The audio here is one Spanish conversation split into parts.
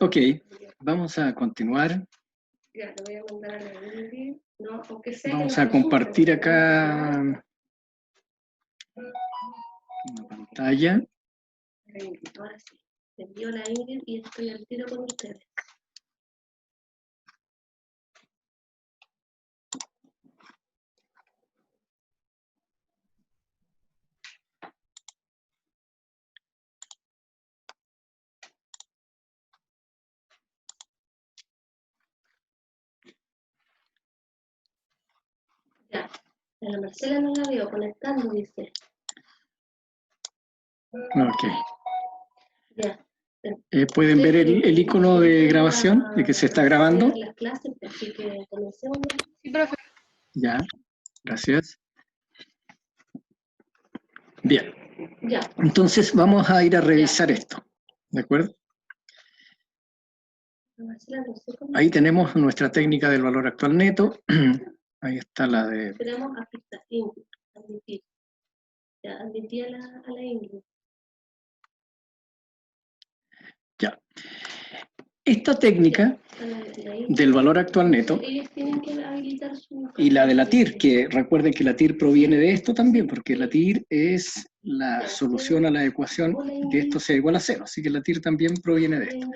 Ok, vamos a continuar. Ya, lo voy a mandar a la Ingrid. No, aunque sea Vamos a compartir acá una pantalla. Ahora sí, te envío la Ingrid y estoy al tiro con ustedes. Ya, a la Marcela no la veo conectando, dice. Ok. Ya. ¿Pueden ver el icono de grabación, de que se está grabando? Las clases, así que comencemos. Sí, profe. Ya, gracias. Bien. Ya. Entonces vamos a ir a revisar esto, ¿de acuerdo? Ahí tenemos nuestra técnica del valor actual neto. Ahí está la de... Esperamos Ingrid, admitir. Ya, admití a la Ingrid. Ya. Esta técnica del valor actual neto y la de la TIR, que recuerden que la TIR proviene de esto también, porque la TIR es la solución a la ecuación de esto sea igual a cero, así que la TIR también proviene de esto.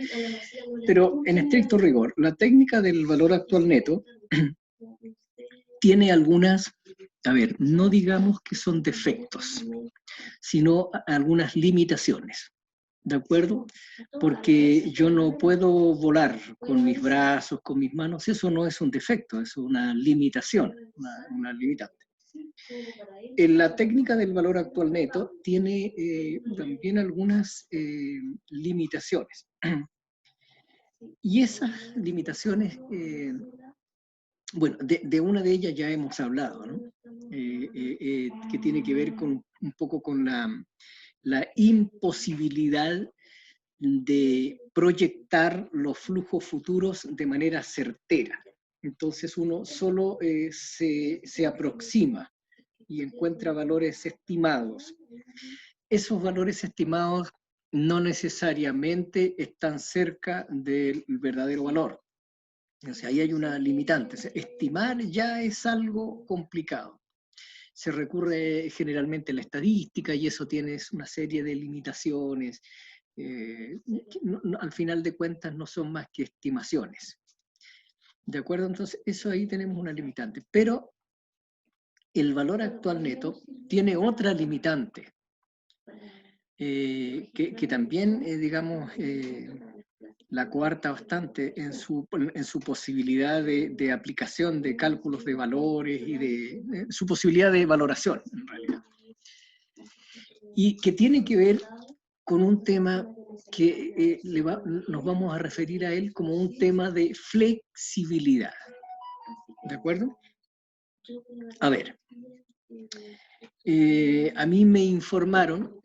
Pero en estricto rigor, la técnica del valor actual neto tiene algunas, a ver, no digamos que son defectos, sino algunas limitaciones. ¿De acuerdo? Porque yo no puedo volar con mis brazos, con mis manos, eso no es un defecto, es una limitación, una limitante. En la técnica del valor actual neto tiene también algunas limitaciones. Y esas limitaciones, bueno, de una de ellas ya hemos hablado, ¿no? Que tiene que ver con, un poco con la imposibilidad de proyectar los flujos futuros de manera certera. Entonces uno solo se aproxima y encuentra valores estimados. Esos valores estimados no necesariamente están cerca del verdadero valor. O sea, ahí hay una limitante. O sea, estimar ya es algo complicado. Se recurre generalmente a la estadística y eso tiene una serie de limitaciones. Al final de cuentas no son más que estimaciones. ¿De acuerdo? Entonces, eso ahí tenemos una limitante. Pero el valor actual neto tiene otra limitante, que también, digamos, la coarta bastante en su posibilidad de aplicación de cálculos de valores y de su posibilidad de valoración, en realidad. Y que tiene que ver con un tema que nos vamos a referir a él como un tema de flexibilidad. ¿De acuerdo? A ver, a mí me informaron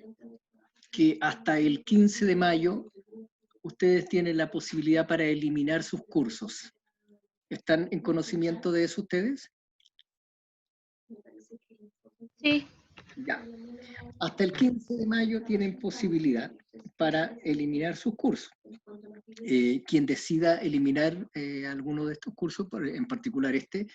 que hasta el 15 de mayo ustedes tienen la posibilidad para eliminar sus cursos. ¿Están en conocimiento de eso ustedes? Sí. Ya. Hasta el 15 de mayo tienen posibilidad para eliminar sus cursos. Quien decida eliminar alguno de estos cursos, en particular este,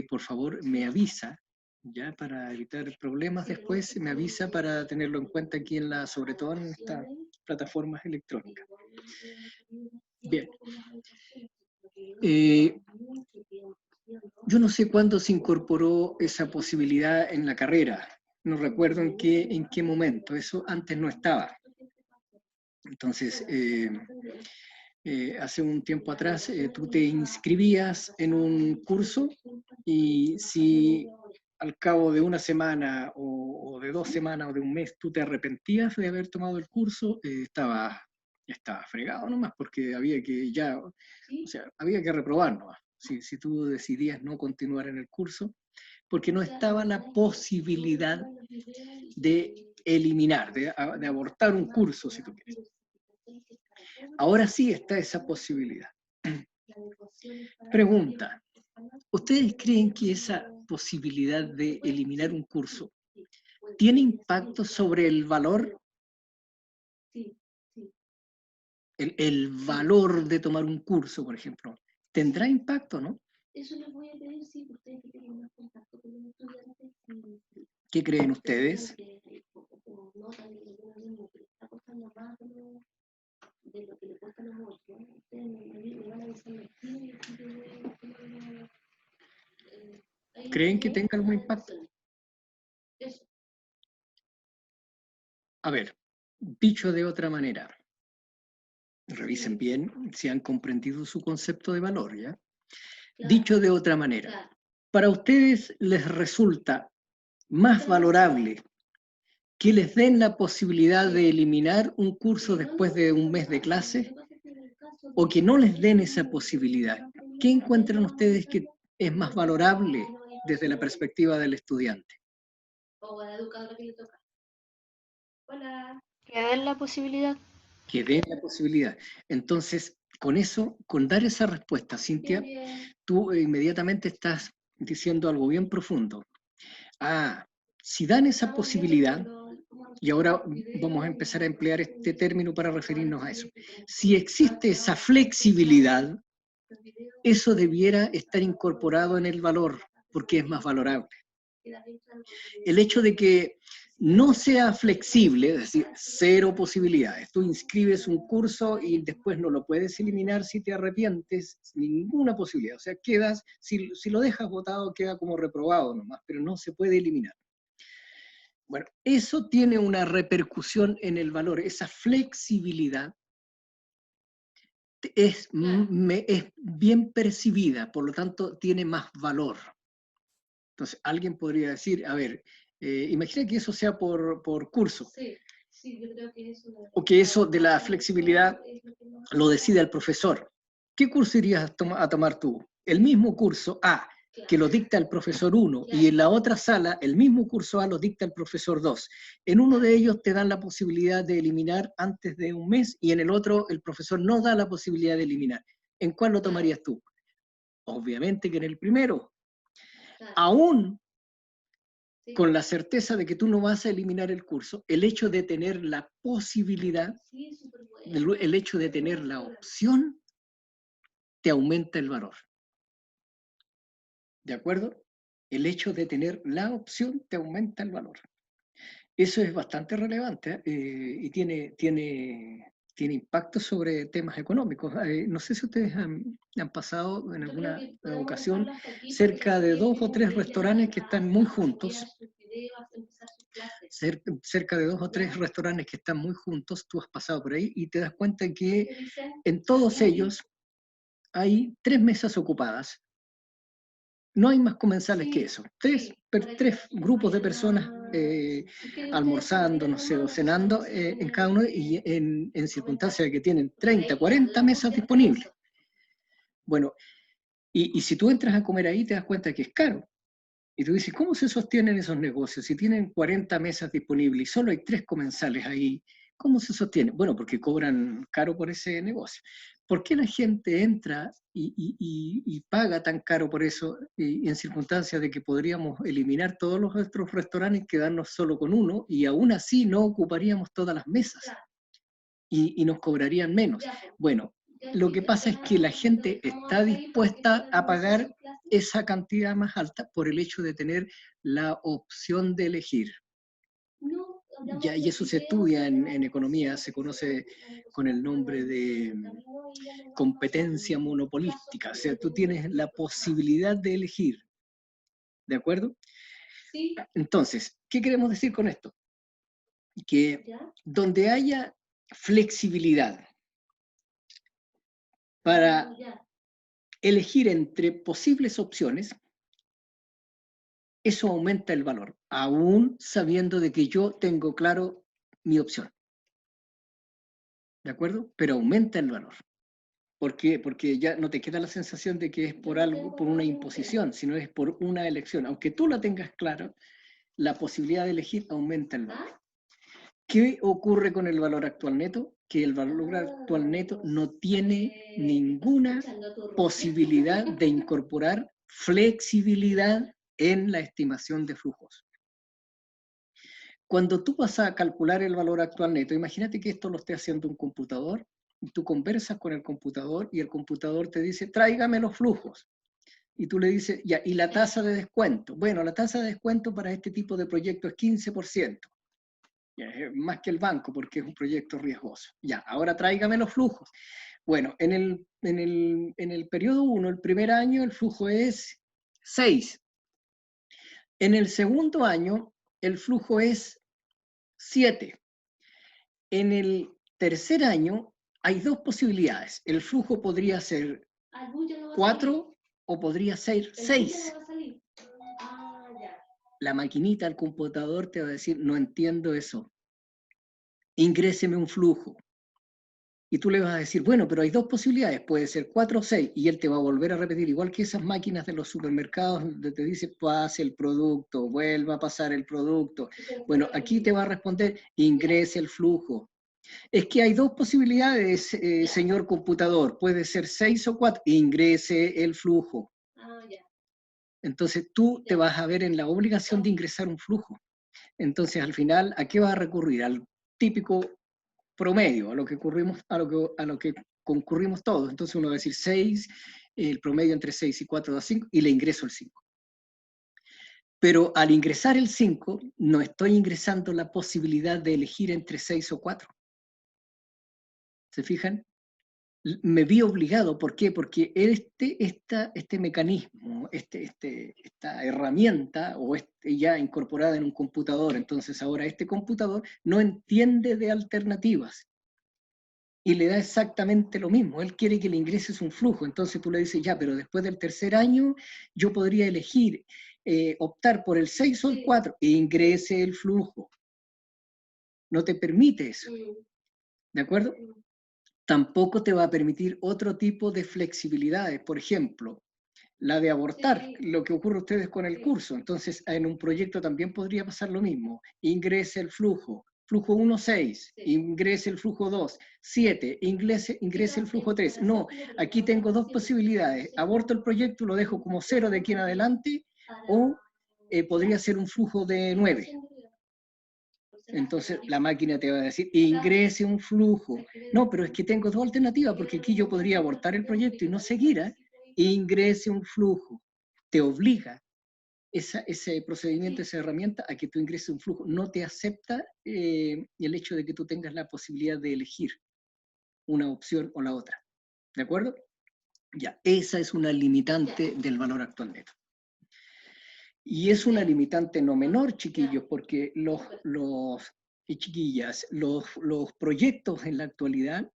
por favor me avisa, ya para evitar problemas después, me avisa para tenerlo en cuenta aquí sobre todo en estas plataformas electrónicas. Bien. Yo no sé cuándo se incorporó esa posibilidad en la carrera. No recuerdo en qué momento. Eso antes no estaba. Entonces, hace un tiempo atrás, tú te inscribías en un curso y si al cabo de una semana o de 2 semanas o de un mes tú te arrepentías de haber tomado el curso, estaba fregado nomás, porque había que había que reprobar nomás. Si tú decidías no continuar en el curso, porque no estaba la posibilidad de eliminar, de abortar un curso, si tú quieres. Ahora sí está esa posibilidad. Pregunta, ¿ustedes creen que esa posibilidad de eliminar un curso tiene impacto sobre el valor el valor de tomar un curso, por ejemplo, ¿tendrá impacto, no? Eso les voy a pedir, sí, ustedes que tienen más contacto con los estudiantes. ¿Qué creen ustedes? No, también lo que le está costando más de lo que le cuesta a los otros. Ustedes me van a avisar ¿Creen que tenga algún impacto? Eso. A ver, dicho de otra manera, revisen bien si han comprendido su concepto de valor, ¿ya? Claro. Dicho de otra manera, claro. ¿Para ustedes les resulta más valorable que les den la posibilidad de eliminar un curso después de un mes de clase o que no les den esa posibilidad? ¿Qué encuentran ustedes que es más valorable desde la perspectiva del estudiante? O a la educadora que le toca. Hola. Que den la posibilidad. Que den la posibilidad. Entonces, con eso, con dar esa respuesta, Cintia, tú inmediatamente estás diciendo algo bien profundo. Ah, si dan esa posibilidad, y ahora vamos a empezar a emplear este término para referirnos a eso. Si existe esa flexibilidad, eso debiera estar incorporado en el valor, porque es más valorable. El hecho de que no sea flexible, es decir, cero posibilidades. Tú inscribes un curso y después no lo puedes eliminar si te arrepientes, ninguna posibilidad. O sea, quedas, si lo dejas votado, queda como reprobado nomás, pero no se puede eliminar. Bueno, eso tiene una repercusión en el valor, esa flexibilidad es bien percibida, por lo tanto tiene más valor. Entonces, alguien podría decir, a ver, imagina que eso sea por curso. Sí, yo creo que eso... O que eso de la flexibilidad lo decida el profesor. ¿Qué curso irías a tomar tú? El mismo curso A, que lo dicta el profesor 1, y en la otra sala, el mismo curso A lo dicta el profesor 2. En uno de ellos te dan la posibilidad de eliminar antes de un mes, y en el otro el profesor no da la posibilidad de eliminar. ¿En cuál lo tomarías tú? Obviamente que en el primero. Aún con la certeza de que tú no vas a eliminar el curso, el hecho de tener la posibilidad, el hecho de tener la opción, te aumenta el valor. ¿De acuerdo? El hecho de tener la opción te aumenta el valor. Eso es bastante relevante y tiene impacto sobre temas económicos. No sé si ustedes han pasado en alguna ocasión cerca de 2 o 3 restaurantes que están muy juntos. Cerca de 2 o 3 restaurantes que están muy juntos, tú has pasado por ahí y te das cuenta que en todos ellos hay 3 mesas ocupadas. No hay más comensales que eso. Tres grupos de personas almorzando, no sé, o cenando en cada uno y en circunstancias de que tienen 30, 40 mesas disponibles. Bueno, y si tú entras a comer ahí te das cuenta que es caro. Y tú dices, ¿cómo se sostienen esos negocios? Si tienen 40 mesas disponibles y solo hay 3 comensales ahí, ¿cómo se sostiene? Bueno, porque cobran caro por ese negocio. ¿Por qué la gente entra y paga tan caro por eso y en circunstancias de que podríamos eliminar todos los otros restaurantes y quedarnos solo con uno y aún así no ocuparíamos todas las mesas y nos cobrarían menos? Bueno, lo que pasa es que la gente está dispuesta a pagar esa cantidad más alta por el hecho de tener la opción de elegir. Ya, y eso se estudia en economía, se conoce con el nombre de competencia monopolística, o sea, tú tienes la posibilidad de elegir, ¿de acuerdo? Sí. Entonces, ¿qué queremos decir con esto? Que donde haya flexibilidad para elegir entre posibles opciones, eso aumenta el valor, aún sabiendo de que yo tengo claro mi opción. ¿De acuerdo? Pero aumenta el valor. ¿Por qué? Porque ya no te queda la sensación de que es por algo, por una imposición, sino es por una elección. Aunque tú la tengas claro, la posibilidad de elegir aumenta el valor. ¿Qué ocurre con el valor actual neto? Que el valor actual neto no tiene ninguna posibilidad de incorporar flexibilidad en la estimación de flujos. Cuando tú vas a calcular el valor actual neto, imagínate que esto lo esté haciendo un computador Tú conversas con el computador y el computador te dice, tráigame los flujos. Y tú le dices, ya, ¿y la tasa de descuento? Bueno, la tasa de descuento para este tipo de proyecto es 15%. Ya, es más que el banco porque es un proyecto riesgoso. Ya, ahora tráigame los flujos. Bueno, en el periodo 1, el primer año, el flujo es 6. En el segundo año, el flujo es 7. En el tercer año, hay dos posibilidades. El flujo podría ser 4 o podría ser 6. La maquinita, el computador te va a decir, no entiendo eso. Ingréseme un flujo. Y tú le vas a decir, bueno, pero hay dos posibilidades, puede ser 4 o 6, y él te va a volver a repetir, igual que esas máquinas de los supermercados, donde te dice, pase el producto, vuelva a pasar el producto. Bueno, aquí te va a responder, ingrese el flujo. Es que hay dos posibilidades, señor computador, puede ser 6 o 4, ingrese el flujo. Entonces tú te vas a ver en la obligación de ingresar un flujo. Entonces al final, ¿a qué vas a recurrir? Al típico promedio, a lo que concurrimos todos. Entonces uno va a decir 6, el promedio entre 6 y 4 da 5, y le ingreso el 5. Pero al ingresar el 5, no estoy ingresando la posibilidad de elegir entre 6 o 4. ¿Se fijan? Me vi obligado, ¿por qué? Porque este mecanismo, esta herramienta, o ya incorporada en un computador, entonces ahora este computador no entiende de alternativas y le da exactamente lo mismo. Él quiere que le ingreses un flujo, entonces tú le dices, ya, pero después del tercer año yo podría elegir, optar por el 6 o el 4 e ingrese el flujo. No te permite eso, ¿de acuerdo? Tampoco te va a permitir otro tipo de flexibilidades, por ejemplo, la de abortar, lo que ocurre a ustedes con el curso. Entonces, en un proyecto también podría pasar lo mismo. Ingrese el flujo 1, 6, ingrese el flujo 2, 7, ingrese el flujo 3. No, aquí tengo dos posibilidades. Aborto el proyecto y lo dejo como 0 de aquí en adelante, o podría ser un flujo de 9. Entonces la máquina te va a decir, ingrese un flujo. No, pero es que tengo dos alternativas, porque aquí yo podría abortar el proyecto y no seguir. Ingrese un flujo. Te obliga ese procedimiento, esa herramienta, a que tú ingreses un flujo. No te acepta el hecho de que tú tengas la posibilidad de elegir una opción o la otra. ¿De acuerdo? Ya, esa es una limitante del valor actual neto. Y es una limitante no menor, chiquillos, porque y chiquillas, los proyectos en la actualidad,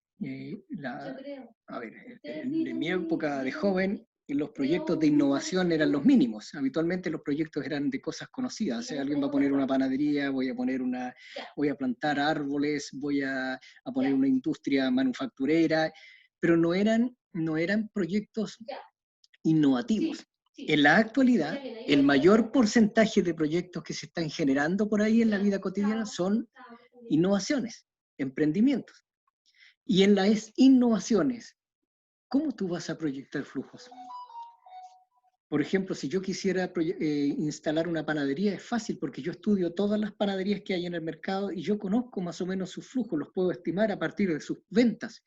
a ver, en mi época de joven, los proyectos de innovación eran los mínimos. Habitualmente los proyectos eran de cosas conocidas. O sea, alguien va a poner una panadería, voy a plantar árboles, voy a poner una industria manufacturera, pero no eran proyectos innovativos. En la actualidad, el mayor porcentaje de proyectos que se están generando por ahí en la vida cotidiana son innovaciones, emprendimientos. Y en las innovaciones, ¿cómo tú vas a proyectar flujos? Por ejemplo, si yo quisiera instalar una panadería, es fácil porque yo estudio todas las panaderías que hay en el mercado y yo conozco más o menos sus flujos, los puedo estimar a partir de sus ventas.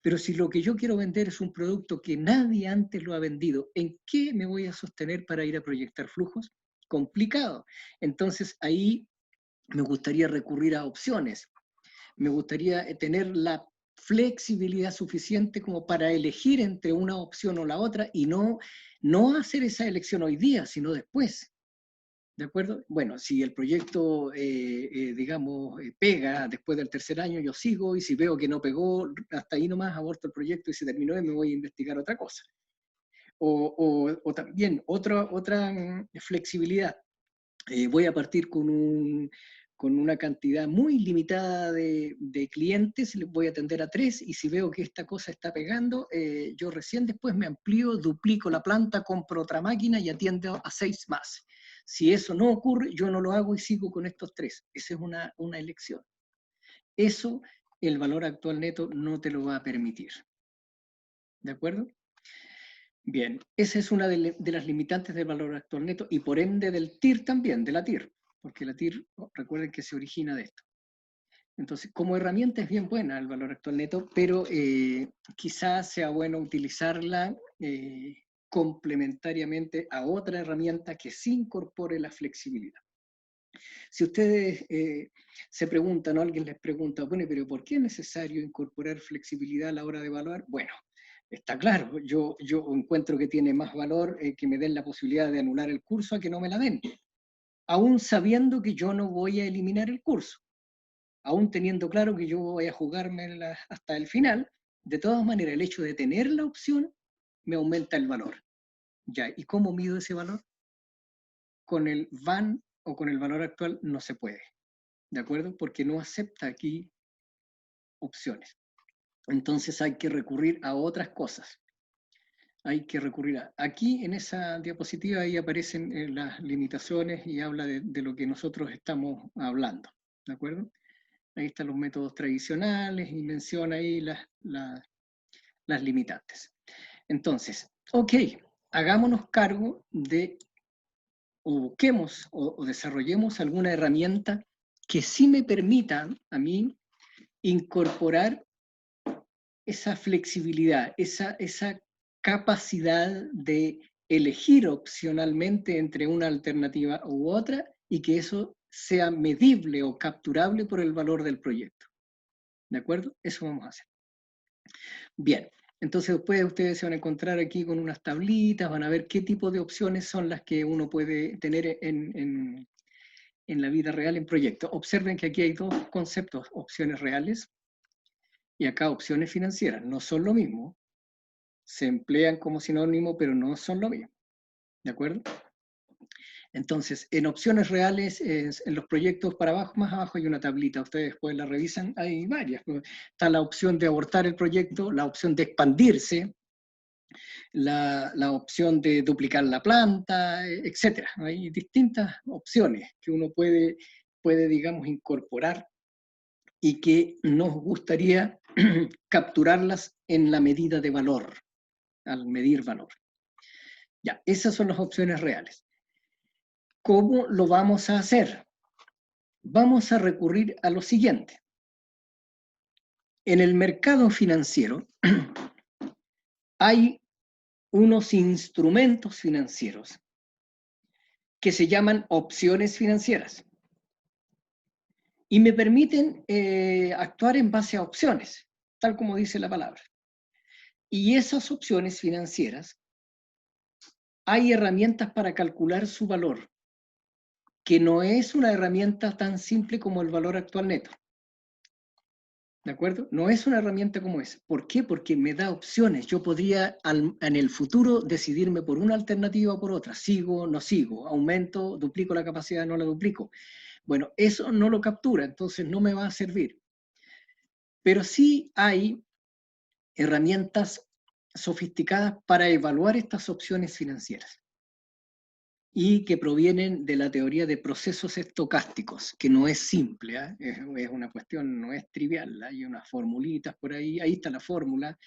Pero si lo que yo quiero vender es un producto que nadie antes lo ha vendido, ¿en qué me voy a sostener para ir a proyectar flujos? Complicado. Entonces ahí me gustaría recurrir a opciones. Me gustaría tener la flexibilidad suficiente como para elegir entre una opción o la otra y no hacer esa elección hoy día, sino después. ¿De acuerdo? Bueno, si el proyecto, digamos, pega después del tercer año, yo sigo, y si veo que no pegó, hasta ahí nomás aborto el proyecto y se terminó y me voy a investigar otra cosa. O también otra flexibilidad. Voy a partir con una cantidad muy limitada de clientes, les voy a atender a 3, y si veo que esta cosa está pegando, yo recién después me amplío, duplico la planta, compro otra máquina y atiendo a 6 más. Si eso no ocurre, yo no lo hago y sigo con estos 3. Esa es una elección. Eso el valor actual neto no te lo va a permitir. ¿De acuerdo? Bien, esa es una de las limitantes del valor actual neto y por ende del TIR también, de la TIR, porque la TIR, recuerden que se origina de esto. Entonces, como herramienta es bien buena el valor actual neto, pero quizás sea bueno utilizarla complementariamente a otra herramienta que sí incorpore la flexibilidad. Si ustedes se preguntan, o alguien les pregunta, bueno, pero ¿por qué es necesario incorporar flexibilidad a la hora de evaluar? Bueno, está claro, yo encuentro que tiene más valor que me den la posibilidad de anular el curso a que no me la den, aún sabiendo que yo no voy a eliminar el curso, aún teniendo claro que yo voy a jugármela hasta el final. De todas maneras, el hecho de tener la opción me aumenta el valor. Ya, ¿y cómo mido ese valor? Con el VAN o con el valor actual no se puede, ¿de acuerdo? Porque no acepta aquí opciones. Entonces hay que recurrir a otras cosas. Hay que recurrir a... Aquí en esa diapositiva ahí aparecen las limitaciones y habla de lo que nosotros estamos hablando, ¿de acuerdo? Ahí están los métodos tradicionales y menciona ahí las limitantes. Entonces, ok, hagámonos cargo de, o busquemos o desarrollemos alguna herramienta que sí me permita a mí incorporar esa flexibilidad, esa capacidad de elegir opcionalmente entre una alternativa u otra y que eso sea medible o capturable por el valor del proyecto. ¿De acuerdo? Eso vamos a hacer. Bien, entonces después ustedes se van a encontrar aquí con unas tablitas, van a ver qué tipo de opciones son las que uno puede tener en la vida real en proyectos. Observen que aquí hay dos conceptos, opciones reales y acá opciones financieras. No son lo mismo, se emplean como sinónimo, pero no son lo mismo. ¿De acuerdo? Entonces, en opciones reales, en los proyectos para abajo, más abajo hay una tablita, ustedes después la revisan, hay varias. Está la opción de abortar el proyecto, la opción de expandirse, la opción de duplicar la planta, etc. Hay distintas opciones que uno puede digamos, incorporar y que nos gustaría capturarlas en la medida de valor, al medir valor. Ya, esas son las opciones reales. ¿Cómo lo vamos a hacer? Vamos a recurrir a lo siguiente. En el mercado financiero hay unos instrumentos financieros que se llaman opciones financieras y me permiten actuar en base a opciones, tal como dice la palabra. Y esas opciones financieras, hay herramientas para calcular su valor, que no es una herramienta tan simple como el valor actual neto. ¿De acuerdo? No es una herramienta como esa. ¿Por qué? Porque me da opciones. Yo podría en el futuro decidirme por una alternativa o por otra. Sigo, no sigo. Aumento, duplico la capacidad, no la duplico. Bueno, eso no lo captura, entonces no me va a servir. Pero sí hay herramientas sofisticadas para evaluar estas opciones financieras y que provienen de la teoría de procesos estocásticos, que no es simple, es una cuestión, no es trivial, hay unas formulitas por ahí está la fórmula,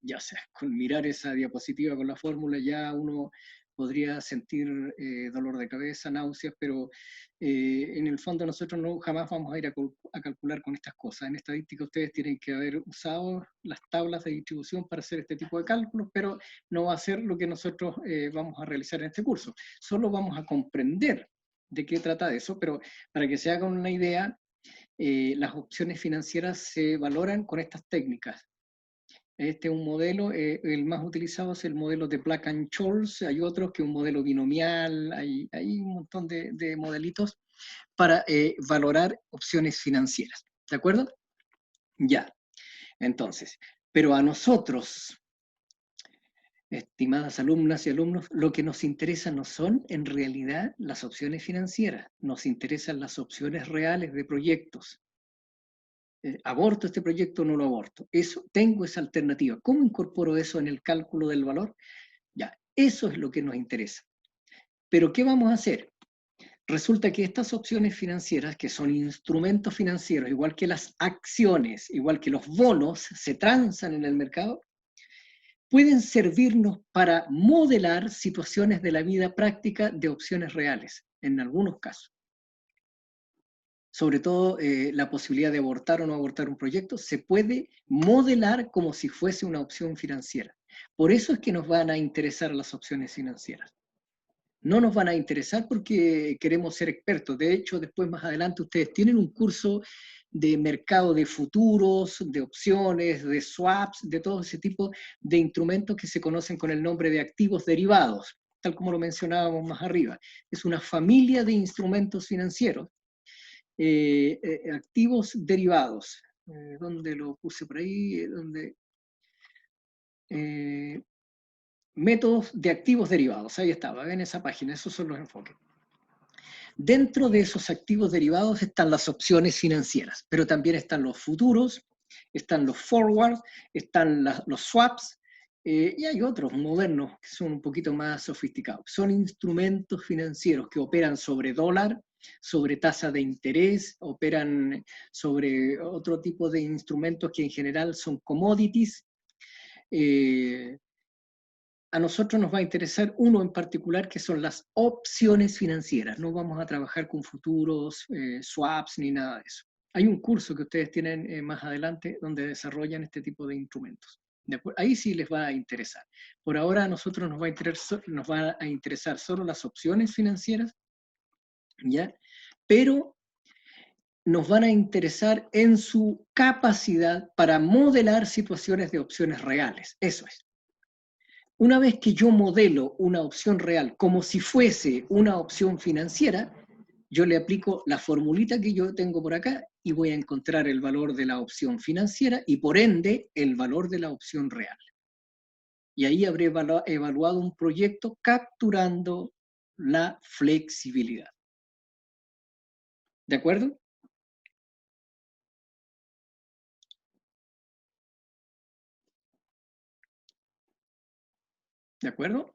ya sea, con mirar esa diapositiva con la fórmula ya uno podría sentir dolor de cabeza, náuseas, pero en el fondo nosotros jamás vamos a ir a calcular con estas cosas. En estadística ustedes tienen que haber usado las tablas de distribución para hacer este tipo de cálculos, pero no va a ser lo que nosotros vamos a realizar en este curso. Solo vamos a comprender de qué trata eso, pero para que se hagan una idea, las opciones financieras se valoran con estas técnicas. Este es un modelo, el más utilizado es el modelo de Black and Scholes, hay otros que un modelo binomial, hay un montón de modelitos para valorar opciones financieras. ¿De acuerdo? Ya, entonces, pero a nosotros, estimadas alumnas y alumnos, lo que nos interesa no son en realidad las opciones financieras, nos interesan las opciones reales de proyectos. ¿Aborto este proyecto o no lo aborto? Eso, tengo esa alternativa. ¿Cómo incorporo eso en el cálculo del valor? Ya, eso es lo que nos interesa. Pero ¿qué vamos a hacer? Resulta que estas opciones financieras, que son instrumentos financieros, igual que las acciones, igual que los bonos, se transan en el mercado, pueden servirnos para modelar situaciones de la vida práctica de opciones reales, en algunos casos. sobre todo la posibilidad de abortar o no abortar un proyecto, se puede modelar como si fuese una opción financiera. Por eso es que nos van a interesar las opciones financieras. No nos van a interesar porque queremos ser expertos. De hecho, después más adelante ustedes tienen un curso de mercado de futuros, de opciones, de swaps, de todo ese tipo de instrumentos que se conocen con el nombre de activos derivados, tal como lo mencionábamos más arriba. Es una familia de instrumentos financieros, activos derivados. ¿Dónde lo puse por ahí? Métodos de activos derivados, ahí estaba, en esa página, esos son los enfoques. Dentro de esos activos derivados están las opciones financieras, pero también están los futuros, están los forwards, están los swaps, y hay otros modernos que son un poquito más sofisticados. Son instrumentos financieros que operan sobre dólar, sobre tasa de interés, operan sobre otro tipo de instrumentos que en general son commodities. A nosotros nos va a interesar uno en particular, que son las opciones financieras. No vamos a trabajar con futuros, swaps, ni nada de eso. Hay un curso que ustedes tienen más adelante donde desarrollan este tipo de instrumentos. Ahí sí les va a interesar. Por ahora a nosotros nos va a interesar solo las opciones financieras, ¿ya? Pero nos van a interesar en su capacidad para modelar situaciones de opciones reales. Eso es. Una vez que yo modelo una opción real como si fuese una opción financiera, yo le aplico la formulita que yo tengo por acá y voy a encontrar el valor de la opción financiera y por ende el valor de la opción real. Y ahí habré evaluado un proyecto capturando la flexibilidad. ¿De acuerdo? ¿De acuerdo?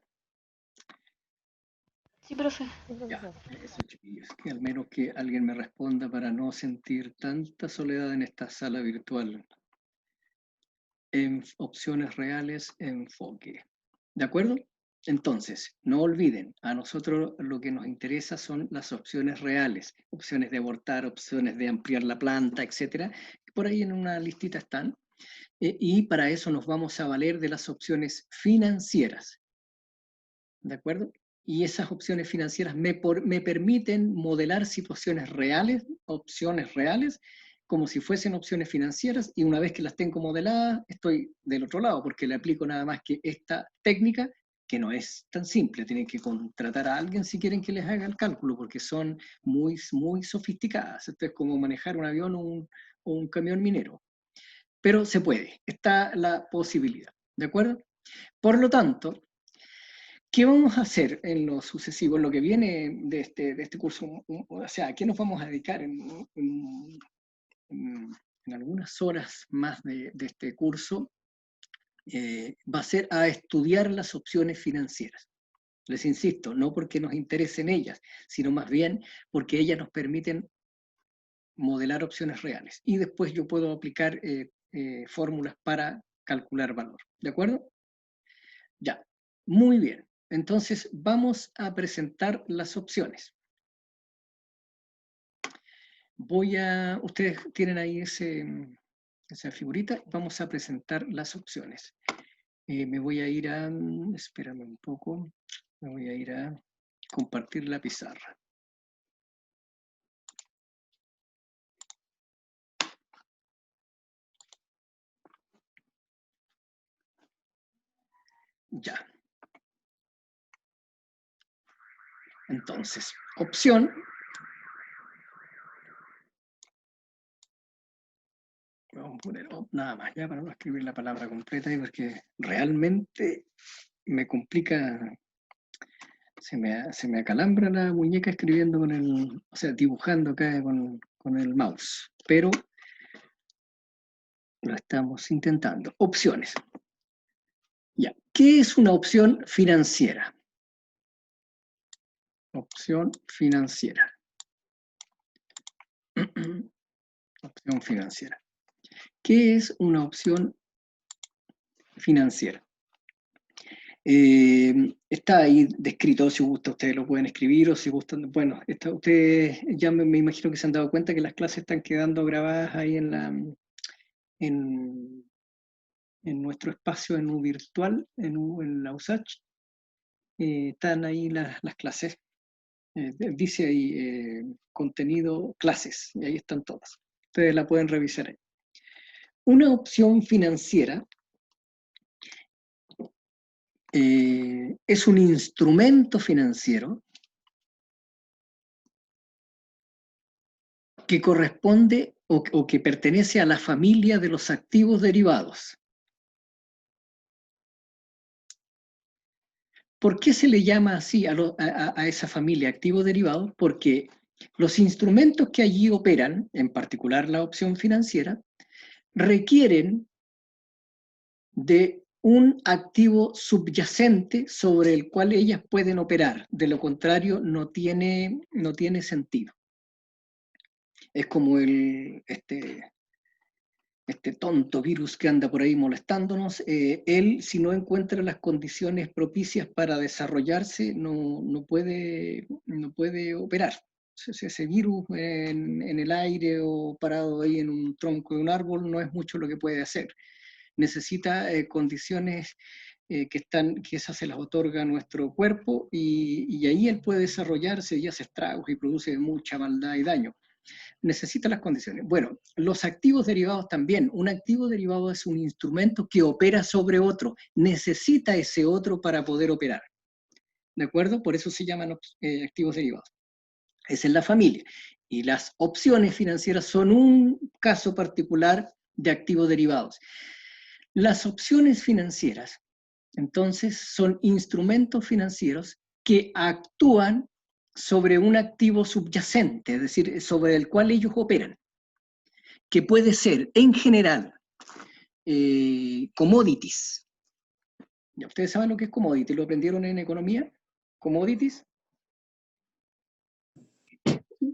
Sí, profe. Ya, eso, chiquillos, que al menos que alguien me responda para no sentir tanta soledad en esta sala virtual. En opciones reales, enfoque. ¿De acuerdo? Entonces, no olviden, a nosotros lo que nos interesa son las opciones reales, opciones de abortar, opciones de ampliar la planta, etcétera. Por ahí en una listita están. Y para eso nos vamos a valer de las opciones financieras. ¿De acuerdo? Y esas opciones financieras me permiten modelar situaciones reales, opciones reales, como si fuesen opciones financieras, y una vez que las tengo modeladas, estoy del otro lado, porque le aplico nada más que esta técnica, que no es tan simple, tienen que contratar a alguien si quieren que les haga el cálculo, porque son muy, muy sofisticadas. Esto es como manejar un avión o un camión minero. Pero se puede, está la posibilidad, ¿de acuerdo? Por lo tanto, ¿qué vamos a hacer en lo sucesivo, en lo que viene de este curso? O sea, ¿a qué nos vamos a dedicar en algunas horas más de este curso? Va a ser a estudiar las opciones financieras. Les insisto, no porque nos interesen ellas, sino más bien porque ellas nos permiten modelar opciones reales. Y después yo puedo aplicar fórmulas para calcular valor. ¿De acuerdo? Ya, muy bien. Entonces vamos a presentar las opciones. Ustedes tienen ahí esa figurita, vamos a presentar las opciones. Me voy a ir espérame un poco, me voy a ir a compartir la pizarra. Ya. Entonces, opción. Vamos a poner nada más, ya para no escribir la palabra completa, porque realmente me complica, se me acalambra la muñeca escribiendo o sea, dibujando acá con el mouse, pero lo estamos intentando. Opciones. Ya, ¿qué es una opción financiera? Opción financiera. Opción financiera. ¿Qué es una opción financiera? Está ahí descrito, si gusta ustedes lo pueden escribir, o si gustan, bueno, ustedes ya me imagino que se han dado cuenta que las clases están quedando grabadas ahí en, en nuestro espacio en U virtual, en la USACH. Están ahí las clases. Dice ahí contenido, clases, y ahí están todas. Ustedes la pueden revisar ahí. Una opción financiera es un instrumento financiero que corresponde o que pertenece a la familia de los activos derivados. ¿Por qué se le llama así a esa familia activos derivados? Porque los instrumentos que allí operan, en particular la opción financiera, requieren de un activo subyacente sobre el cual ellas pueden operar. De lo contrario, no tiene sentido. Es como este tonto virus que anda por ahí molestándonos. Él, si no encuentra las condiciones propicias para desarrollarse, no puede operar. Ese virus en el aire o parado ahí en un tronco de un árbol no es mucho lo que puede hacer. Necesita condiciones que esas se las otorga nuestro cuerpo y ahí él puede desarrollarse y hace estragos y produce mucha maldad y daño. Necesita las condiciones. Bueno, los activos derivados también. Un activo derivado es un instrumento que opera sobre otro. Necesita ese otro para poder operar. ¿De acuerdo? Por eso se llaman activos derivados. Esa es la familia. Y las opciones financieras son un caso particular de activos derivados. Las opciones financieras, entonces, son instrumentos financieros que actúan sobre un activo subyacente, es decir, sobre el cual ellos operan, que puede ser, en general, commodities. ¿Ya ustedes saben lo que es commodity? ¿Lo aprendieron en economía? ¿Commodities?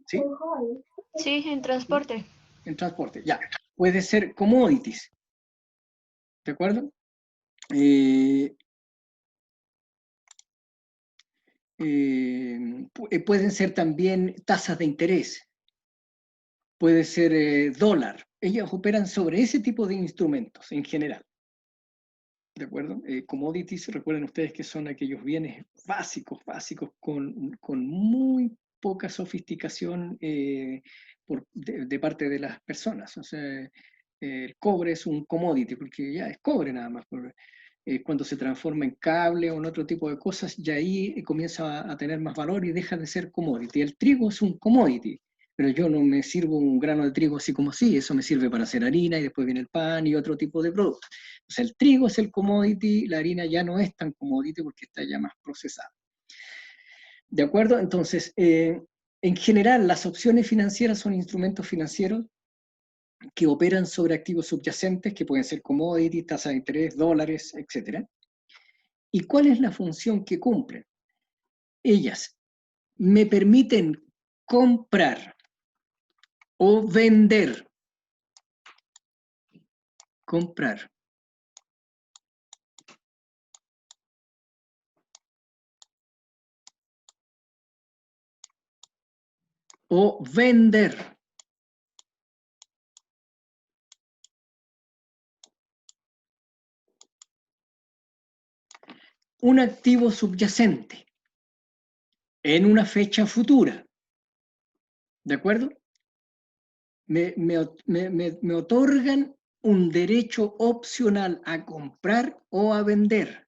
¿Sí? Sí, en transporte. En transporte, ya. Puede ser commodities. ¿De acuerdo? Pueden ser también tasas de interés. Puede ser dólar. Ellas operan sobre ese tipo de instrumentos en general. ¿De acuerdo? Commodities, recuerden ustedes que son aquellos bienes básicos con muy poca sofisticación de parte de las personas. O sea, el cobre es un commodity, porque ya es cobre nada más. Cuando se transforma en cable o en otro tipo de cosas, ya ahí comienza a tener más valor y deja de ser commodity. El trigo es un commodity, pero yo no me sirvo un grano de trigo así como así, eso me sirve para hacer harina y después viene el pan y otro tipo de productos. O sea, el trigo es el commodity, la harina ya no es tan commodity porque está ya más procesada. ¿De acuerdo? Entonces, en general, las opciones financieras son instrumentos financieros que operan sobre activos subyacentes, que pueden ser commodities, tasas de interés, dólares, etc. ¿Y cuál es la función que cumplen? Ellas me permiten comprar o vender. Comprar o vender un activo subyacente en una fecha futura. ¿De acuerdo? Me otorgan un derecho opcional a comprar o a vender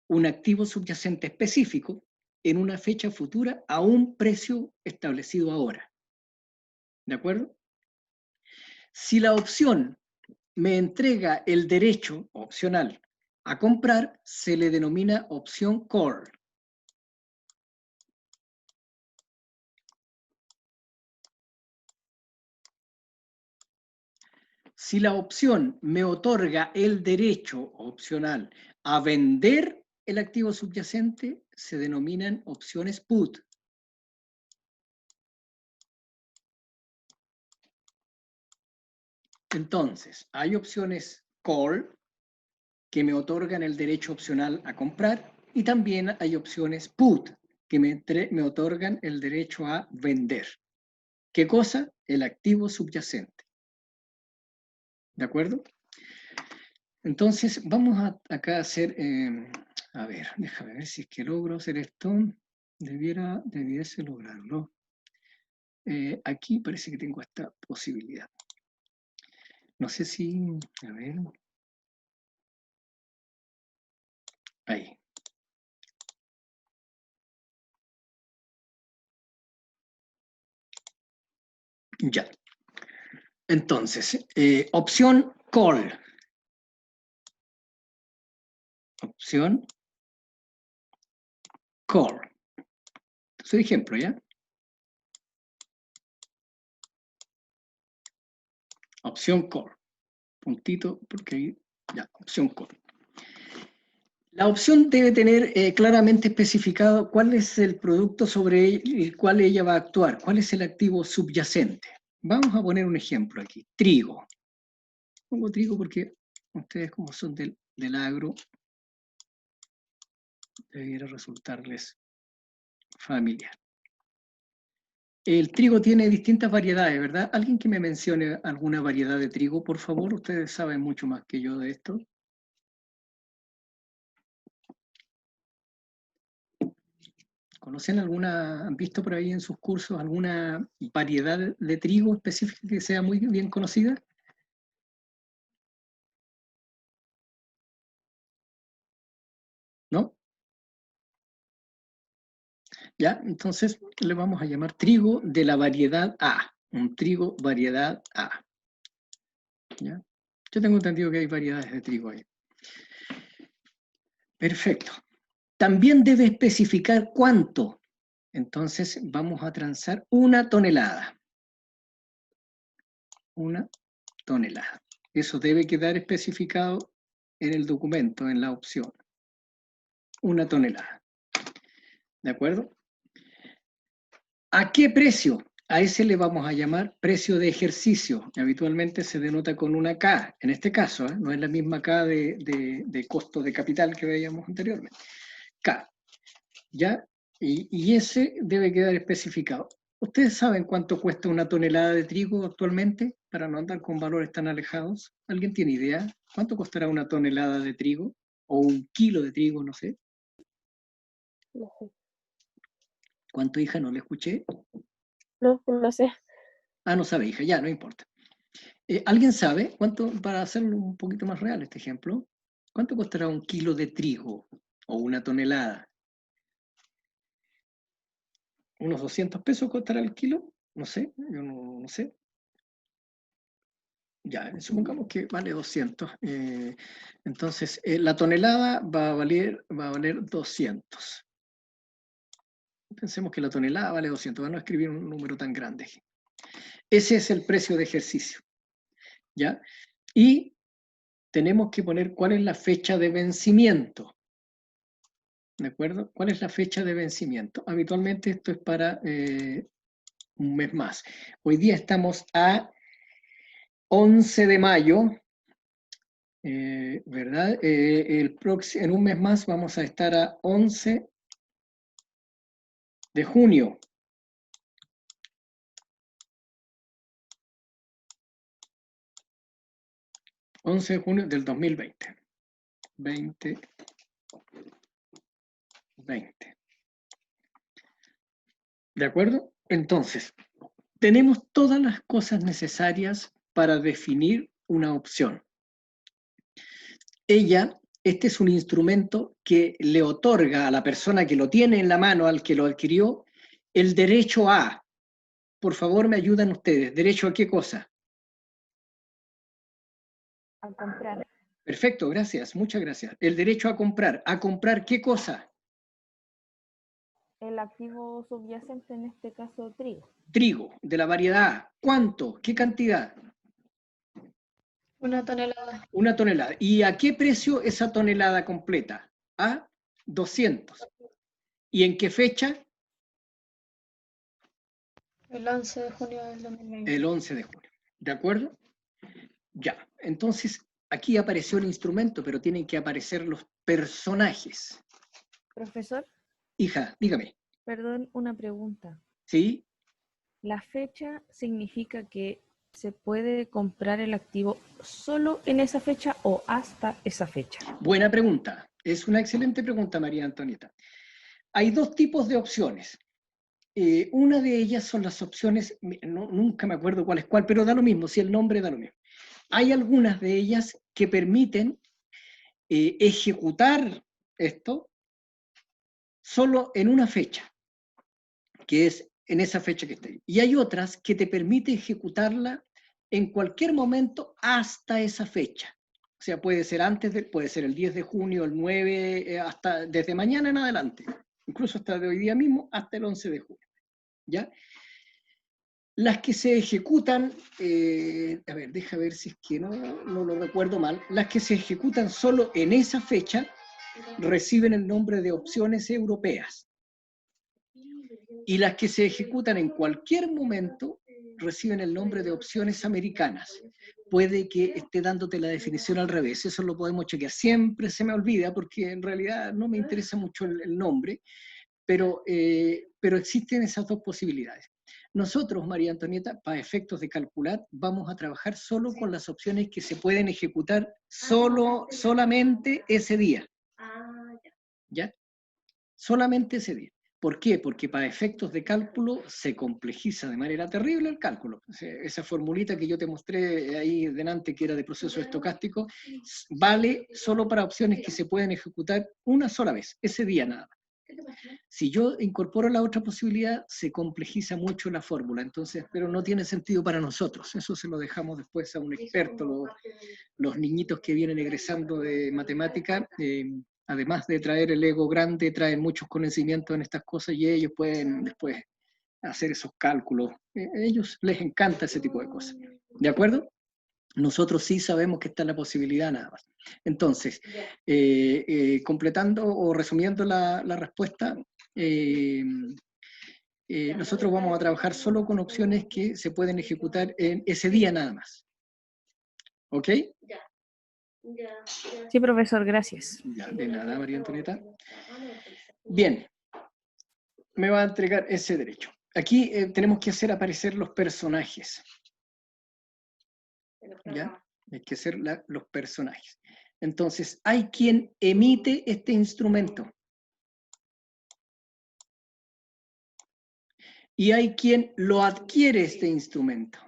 un activo subyacente específico en una fecha futura a un precio establecido ahora. ¿De acuerdo? Si la opción me entrega el derecho opcional a comprar, se le denomina opción call. Si la opción me otorga el derecho opcional a vender el activo subyacente, se denominan opciones put. Entonces, hay opciones call que me otorgan el derecho opcional a comprar, y también hay opciones put, que me otorgan el derecho a vender. ¿Qué cosa? El activo subyacente. ¿De acuerdo? Entonces, vamos acá a hacer, a ver, déjame ver si es que logro hacer esto. Debiese lograrlo. Aquí parece que tengo esta posibilidad. No sé si, a ver. Ahí. Ya. Entonces, opción call. Opción call. Entonces, ejemplo, ¿ya? Opción call. Puntito, porque ahí, ya, opción call. La opción debe tener claramente especificado cuál es el producto sobre el cual ella va a actuar, cuál es el activo subyacente. Vamos a poner un ejemplo aquí, trigo. Pongo trigo porque ustedes como son del agro, debiera resultarles familiar. El trigo tiene distintas variedades, ¿verdad? ¿Alguien que me mencione alguna variedad de trigo, por favor? Ustedes saben mucho más que yo de esto. ¿Conocen alguna, han visto por ahí en sus cursos alguna variedad de trigo específica que sea muy bien conocida? ¿No? Ya, entonces le vamos a llamar trigo de la variedad A, un trigo variedad A. ¿Ya? Yo tengo entendido que hay variedades de trigo ahí. Perfecto. También debe especificar cuánto. Entonces vamos a transar 1 tonelada. 1 tonelada. Eso debe quedar especificado en el documento, en la opción. 1 tonelada. ¿De acuerdo? ¿A qué precio? A ese le vamos a llamar precio de ejercicio. Habitualmente se denota con una K, en este caso, no es la misma K de costo de capital que veíamos anteriormente. K. ¿Ya? Y ese debe quedar especificado. ¿Ustedes saben cuánto cuesta 1 tonelada de trigo actualmente? Para no andar con valores tan alejados. ¿Alguien tiene idea? ¿Cuánto costará 1 tonelada de trigo? O 1 kilo de trigo, no sé. No sé. ¿Cuánto, hija? No le escuché. No sé. Ah, no sabe, hija, ya, no importa. ¿Alguien sabe cuánto, para hacerlo un poquito más real este ejemplo, cuánto costará 1 kilo de trigo o 1 tonelada? ¿Unos 200 pesos costará el kilo? No sé, yo no sé. Ya, supongamos que vale 200. Entonces, la tonelada va a valer 200. Pensemos que la tonelada vale 200, para no escribir un número tan grande. Ese es el precio de ejercicio. ¿Ya? Y tenemos que poner cuál es la fecha de vencimiento. ¿De acuerdo? ¿Cuál es la fecha de vencimiento? Habitualmente esto es para un mes más. Hoy día estamos a 11 de mayo, ¿verdad? En un mes más vamos a estar a 11 de junio. 11 de junio del 2020. 2020. ¿De acuerdo? Entonces, tenemos todas las cosas necesarias para definir una opción. Este es un instrumento que le otorga a la persona que lo tiene en la mano, al que lo adquirió, el derecho a. Por favor, me ayudan ustedes. ¿Derecho a qué cosa? A comprar. Perfecto, gracias, muchas gracias. El derecho a comprar. ¿A comprar qué cosa? El activo subyacente, en este caso, trigo. Trigo, de la variedad A. ¿Cuánto? ¿Qué cantidad? 1 tonelada. 1 tonelada. ¿Y a qué precio esa tonelada completa? A 200. ¿Y en qué fecha? El 11 de junio del 2020. El 11 de junio. ¿De acuerdo? Ya. Entonces, aquí apareció el instrumento, pero tienen que aparecer los personajes. Profesor, Hija, dígame. perdón, una pregunta. ¿Sí? ¿La fecha significa que se puede comprar el activo solo en esa fecha o hasta esa fecha? Buena pregunta. Es una excelente pregunta, María Antonieta. Hay dos tipos de opciones. Una de ellas son las opciones, nunca me acuerdo cuál es cuál, pero da lo mismo, si el nombre da lo mismo. Hay algunas de ellas que permiten ejecutar esto solo en una fecha, que es en esa fecha que está ahí. Y hay otras que te permite ejecutarla en cualquier momento hasta esa fecha. O sea, puede ser puede ser el 10 de junio, el 9, hasta desde mañana en adelante, incluso hasta de hoy día mismo, hasta el 11 de junio. ¿Ya? Las que se ejecutan, a ver, deja ver si es que no lo recuerdo mal, las que se ejecutan solo en esa fecha reciben el nombre de opciones europeas. Y las que se ejecutan en cualquier momento reciben el nombre de opciones americanas. Puede que esté dándote la definición al revés, eso lo podemos chequear. Siempre se me olvida porque en realidad no me interesa mucho el nombre, pero existen esas dos posibilidades. Nosotros, María Antonieta, para efectos de calcular, vamos a trabajar solo con las opciones que se pueden ejecutar solamente ese día. ¿Ya? Solamente ese día. ¿Por qué? Porque para efectos de cálculo se complejiza de manera terrible el cálculo. Esa formulita que yo te mostré ahí delante, que era de proceso estocástico, vale solo para opciones que se pueden ejecutar una sola vez, ese día nada más. Si yo incorporo la otra posibilidad, se complejiza mucho la fórmula, entonces, pero no tiene sentido para nosotros. Eso se lo dejamos después a un experto. Los niñitos que vienen egresando de matemática, además de traer el ego grande, traen muchos conocimientos en estas cosas y ellos pueden después hacer esos cálculos. A ellos les encanta ese tipo de cosas. ¿De acuerdo? Nosotros sí sabemos que está la posibilidad nada más. Entonces, completando o resumiendo la respuesta, nosotros vamos a trabajar solo con opciones que se pueden ejecutar en ese día nada más. ¿Ok? Sí, profesor, gracias. Ya, de nada, María Antonieta. Bien, me va a entregar ese derecho. Aquí tenemos que hacer aparecer los personajes. ¿Ya? Hay que hacer los personajes. Entonces, hay quien emite este instrumento. Y hay quien lo adquiere este instrumento.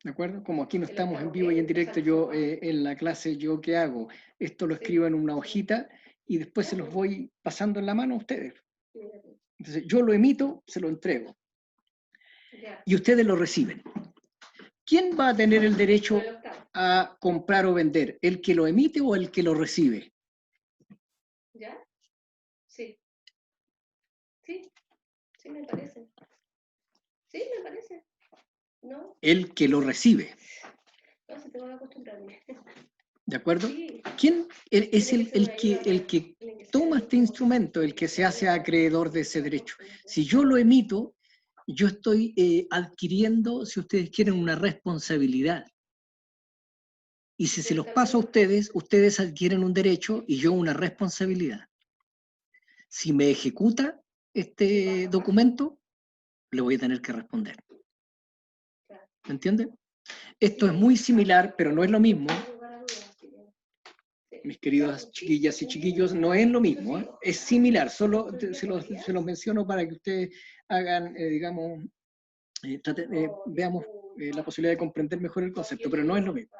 ¿De acuerdo? Como aquí no estamos en vivo y en directo, yo en la clase, ¿yo qué hago? Esto lo escribo en una hojita y después se los voy pasando en la mano a ustedes. Entonces, yo lo emito, se lo entrego. Y ustedes lo reciben. ¿Quién va a tener el derecho a comprar o vender? ¿El que lo emite o el que lo recibe? ¿Ya? Sí. Sí, sí me parece. Sí, me parece. ¿No? El que lo recibe. No, se te va a acostumbrarme. ¿De acuerdo? Sí. ¿Quién es el que toma este instrumento, el que se hace acreedor de ese derecho? Si yo lo emito, yo estoy adquiriendo, si ustedes quieren, una responsabilidad. Y si se los paso a ustedes, ustedes adquieren un derecho y yo una responsabilidad. Si me ejecuta este documento, le voy a tener que responder. ¿Me entienden? Esto es muy similar, pero no es lo mismo. Mis queridas chiquillas y chiquillos, no es lo mismo, ¿eh? Es similar, solo se los menciono para que ustedes hagan, digamos, veamos la posibilidad de comprender mejor el concepto, pero no es lo mismo.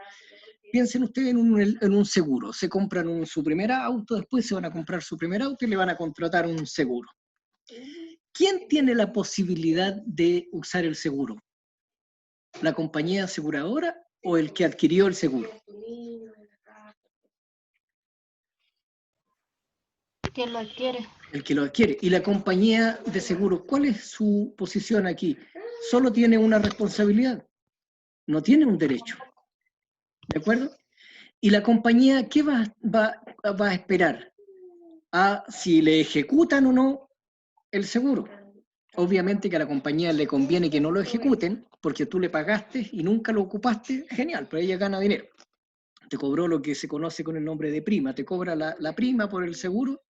Piensen ustedes en un seguro, se compran su primer auto, después se van a comprar su primer auto y le van a contratar un seguro. ¿Quién tiene la posibilidad de usar el seguro? ¿La compañía aseguradora o el que adquirió el seguro? ¿Quién lo adquiere? El que lo adquiere. ¿Y la compañía de seguros, cuál es su posición aquí? Solo tiene una responsabilidad, no tiene un derecho. ¿De acuerdo? ¿Y la compañía qué va a esperar? A si le ejecutan o no el seguro. Obviamente que a la compañía le conviene que no lo ejecuten, porque tú le pagaste y nunca lo ocupaste, genial, pero ella gana dinero. Te cobró lo que se conoce con el nombre de prima, te cobra la prima por el seguro,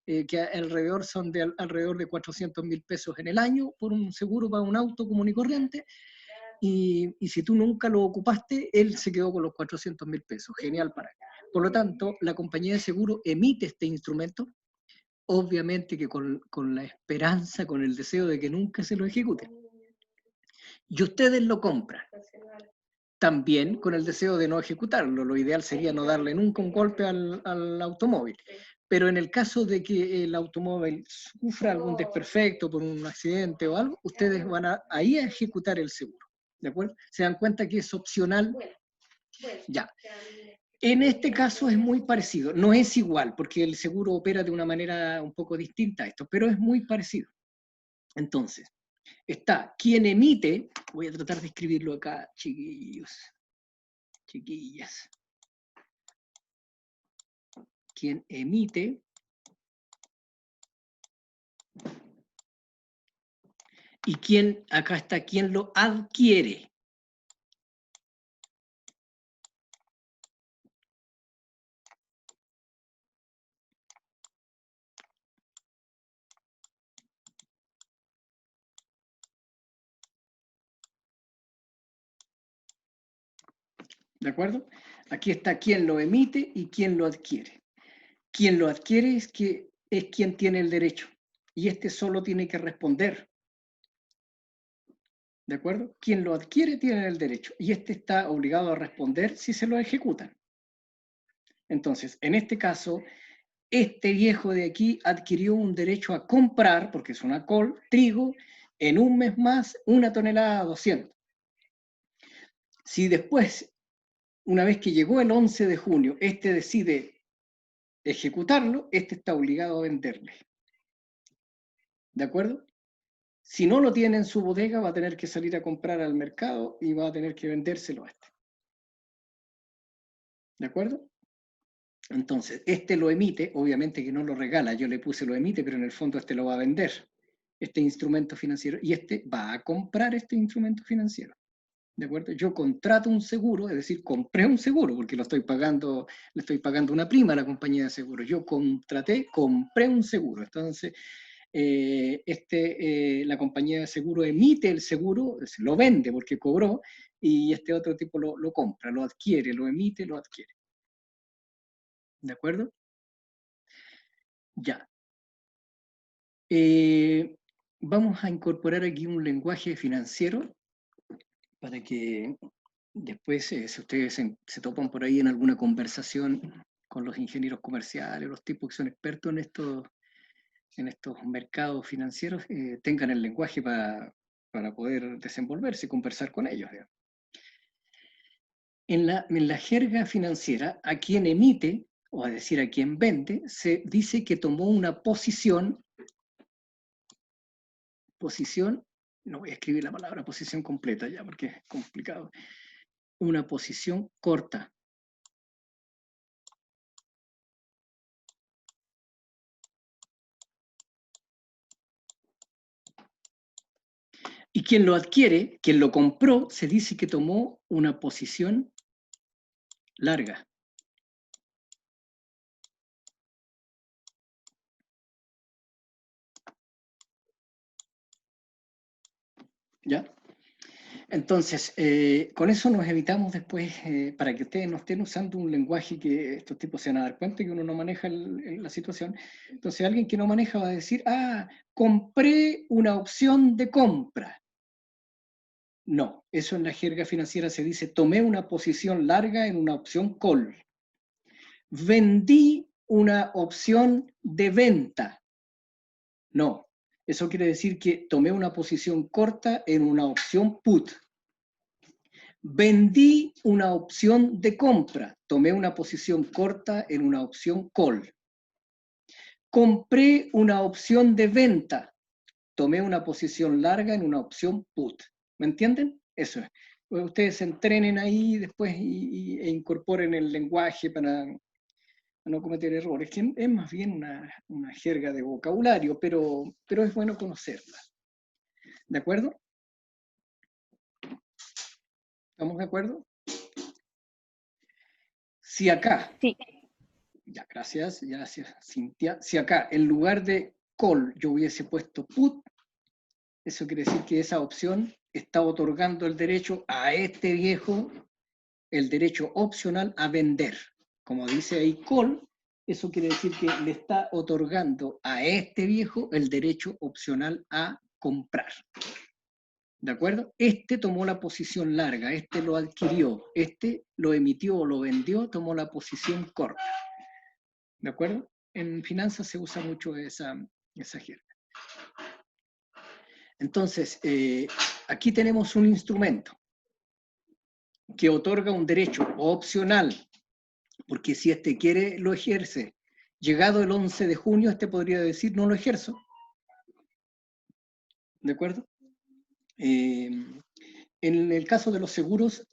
que alrededor son de alrededor de 400.000 pesos en el año, por un seguro para un auto común y corriente, y si tú nunca lo ocupaste, él se quedó con los 400.000 pesos, genial para él. Por lo tanto, la compañía de seguro emite este instrumento, obviamente que con la esperanza, con el deseo de que nunca se lo ejecute. Y ustedes lo compran, también con el deseo de no ejecutarlo. Lo ideal sería no darle nunca un golpe al automóvil. Pero en el caso de que el automóvil sufra algún desperfecto por un accidente o algo, ustedes van ahí a ejecutar el seguro. ¿De acuerdo? ¿Se dan cuenta que es opcional? Ya. En este caso es muy parecido. No es igual, porque el seguro opera de una manera un poco distinta a esto, pero es muy parecido. Entonces, está quien emite, voy a tratar de escribirlo acá, chiquillos, chiquillas. Quien emite y quien, acá está, quien lo adquiere. ¿De acuerdo? Aquí está quien lo emite y quien lo adquiere. Quien lo adquiere es quien tiene el derecho. Y este solo tiene que responder. ¿De acuerdo? Quien lo adquiere tiene el derecho. Y este está obligado a responder si se lo ejecutan. Entonces, en este caso, este viejo de aquí adquirió un derecho a comprar, porque es una col, trigo, en un mes más, 1 tonelada 200. Si después, una vez que llegó el 11 de junio, este decide ejecutarlo, este está obligado a venderle. ¿De acuerdo? Si no lo tiene en su bodega, va a tener que salir a comprar al mercado y va a tener que vendérselo a este. ¿De acuerdo? Entonces, este lo emite, obviamente que no lo regala, yo le puse lo emite, pero en el fondo este lo va a vender, este instrumento financiero, y este va a comprar este instrumento financiero. ¿De acuerdo? Yo contrato un seguro, es decir, compré un seguro, porque le estoy pagando una prima a la compañía de seguros. Yo compré un seguro. Entonces, la compañía de seguro emite el seguro, lo vende porque cobró, y este otro tipo lo compra, lo adquiere, lo emite, lo adquiere. ¿De acuerdo? Ya. Vamos a incorporar aquí un lenguaje financiero para que después, si ustedes se topan por ahí en alguna conversación con los ingenieros comerciales, los tipos que son expertos en estos mercados financieros, tengan el lenguaje para poder desenvolverse y conversar con ellos. En la jerga financiera, a quien emite, o a decir a quien vende, se dice que tomó una posición, no voy a escribir la palabra posición completa ya porque es complicado, una posición corta. Y quien lo adquiere, quien lo compró, se dice que tomó una posición larga. ¿Ya? Entonces, con eso nos evitamos después, para que ustedes no estén usando un lenguaje que estos tipos se van a dar cuenta que uno no maneja la situación. Entonces, alguien que no maneja va a decir, compré una opción de compra. No, eso en la jerga financiera se dice, tomé una posición larga en una opción call. Vendí una opción de venta. No, eso quiere decir que tomé una posición corta en una opción put. Vendí una opción de compra, tomé una posición corta en una opción call. Compré una opción de venta, tomé una posición larga en una opción put. ¿Me entienden? Eso es. Ustedes se entrenen ahí después e incorporen el lenguaje para no cometer errores, que es más bien una jerga de vocabulario, pero es bueno conocerla. ¿De acuerdo? ¿Estamos de acuerdo? Si acá, Sí. ya, gracias, Cintia. Si acá, en lugar de call, yo hubiese puesto put, eso quiere decir que esa opción está otorgando el derecho a este viejo, el derecho opcional a vender. Como dice ahí call, eso quiere decir que le está otorgando a este viejo el derecho opcional a comprar. ¿De acuerdo? Este tomó la posición larga, este lo adquirió, este lo emitió o lo vendió, tomó la posición corta. ¿De acuerdo? En finanzas se usa mucho esa jerga. Entonces, aquí tenemos un instrumento que otorga un derecho opcional, porque si este quiere, lo ejerce. Llegado el 11 de junio, este podría decir, no lo ejerzo. ¿De acuerdo? En el caso de los seguros,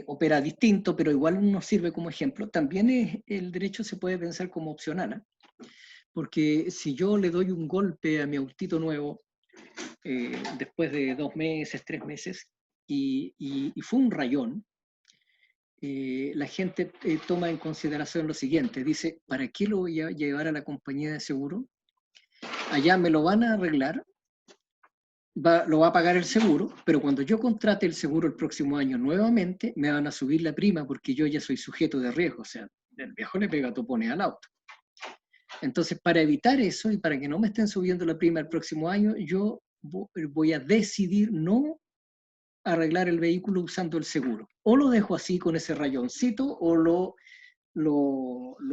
opera distinto, pero igual nos sirve como ejemplo. También el derecho se puede pensar como opcional, ¿eh? Porque si yo le doy un golpe a mi autito nuevo, después de 2 meses, 3 meses, y fue un rayón, la gente toma en consideración lo siguiente, dice, ¿para qué lo voy a llevar a la compañía de seguro? Allá me lo van a arreglar, lo va a pagar el seguro, pero cuando yo contrate el seguro el próximo año nuevamente, me van a subir la prima porque yo ya soy sujeto de riesgo, o sea, el viejo le pega topones al auto. Entonces, para evitar eso y para que no me estén subiendo la prima el próximo año, yo voy a decidir no arreglar el vehículo usando el seguro. O lo dejo así con ese rayoncito o lo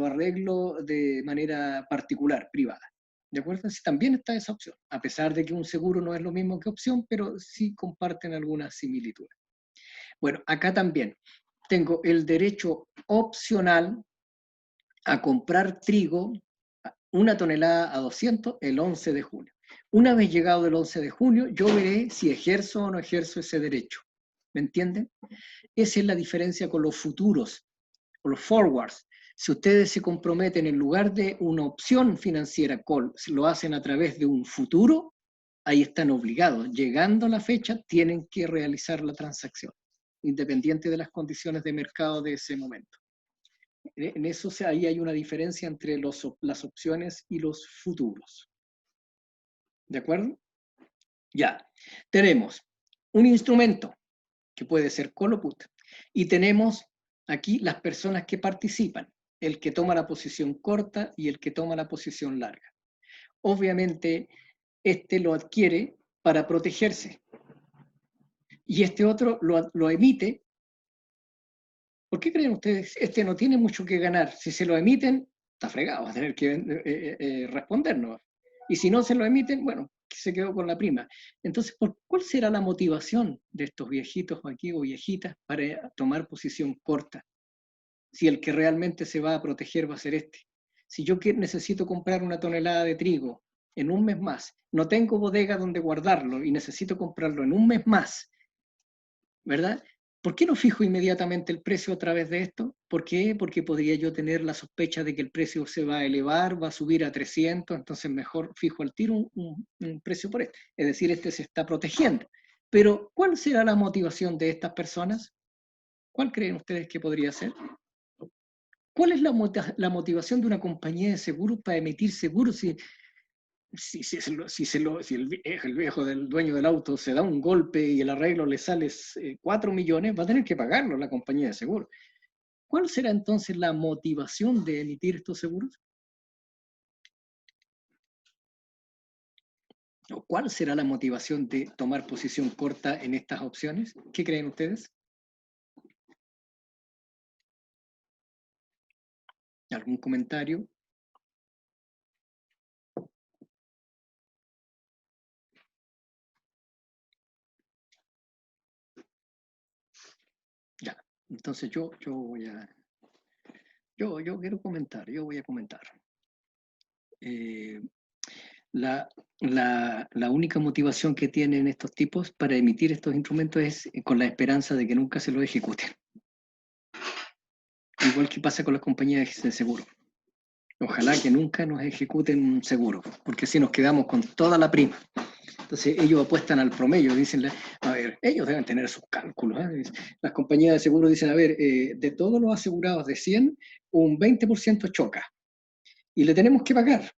arreglo de manera particular, privada. ¿De acuerdo? Sí, también está esa opción, a pesar de que un seguro no es lo mismo que opción, pero sí comparten algunas similitudes. Bueno, acá también tengo el derecho opcional a comprar trigo, 1 tonelada a 200 el 11 de junio. Una vez llegado el 11 de junio, yo veré si ejerzo o no ejerzo ese derecho. ¿Me entienden? Esa es la diferencia con los futuros, o los forwards. Si ustedes se comprometen en lugar de una opción financiera call, lo hacen a través de un futuro, ahí están obligados. Llegando a la fecha, tienen que realizar la transacción, independiente de las condiciones de mercado de ese momento. En eso ahí hay una diferencia entre las opciones y los futuros. ¿De acuerdo? Ya. Tenemos un instrumento que puede ser call o put. Y tenemos aquí las personas que participan, el que toma la posición corta y el que toma la posición larga. Obviamente, este lo adquiere para protegerse. Y este otro lo emite. ¿Por qué creen ustedes? Este no tiene mucho que ganar. Si se lo emiten, está fregado, va a tener que respondernos. Y si no se lo emiten, bueno, se quedó con la prima. Entonces, ¿cuál será la motivación de estos viejitos aquí o viejitas para tomar posición corta? Si el que realmente se va a proteger va a ser este. Si yo necesito comprar 1 tonelada de trigo en un mes más, no tengo bodega donde guardarlo y necesito comprarlo en un mes más, ¿verdad? ¿Por qué no fijo inmediatamente el precio a través de esto? ¿Por qué? Porque podría yo tener la sospecha de que el precio se va a elevar, va a subir a 300, entonces mejor fijo al tiro un precio por este. Es decir, este se está protegiendo. Pero, ¿cuál será la motivación de estas personas? ¿Cuál creen ustedes que podría ser? ¿Cuál es la motivación de una compañía de seguros para emitir seguros si el viejo del dueño del auto se da un golpe y el arreglo le sale 4 millones, va a tener que pagarlo la compañía de seguros? ¿Cuál será entonces la motivación de emitir estos seguros? ¿O cuál será la motivación de tomar posición corta en estas opciones? ¿Qué creen ustedes? ¿Algún comentario? Ya, entonces yo quiero comentar, yo voy a comentar. La única motivación que tienen estos tipos para emitir estos instrumentos es con la esperanza de que nunca se los ejecuten. Igual que pasa con las compañías de seguro. Ojalá que nunca nos ejecuten un seguro, porque así nos quedamos con toda la prima. Entonces ellos apuestan al promedio, dicen, a ver, ellos deben tener sus cálculos. Las compañías de seguro dicen, a ver, de todos los asegurados de 100, un 20% choca. Y le tenemos que pagar.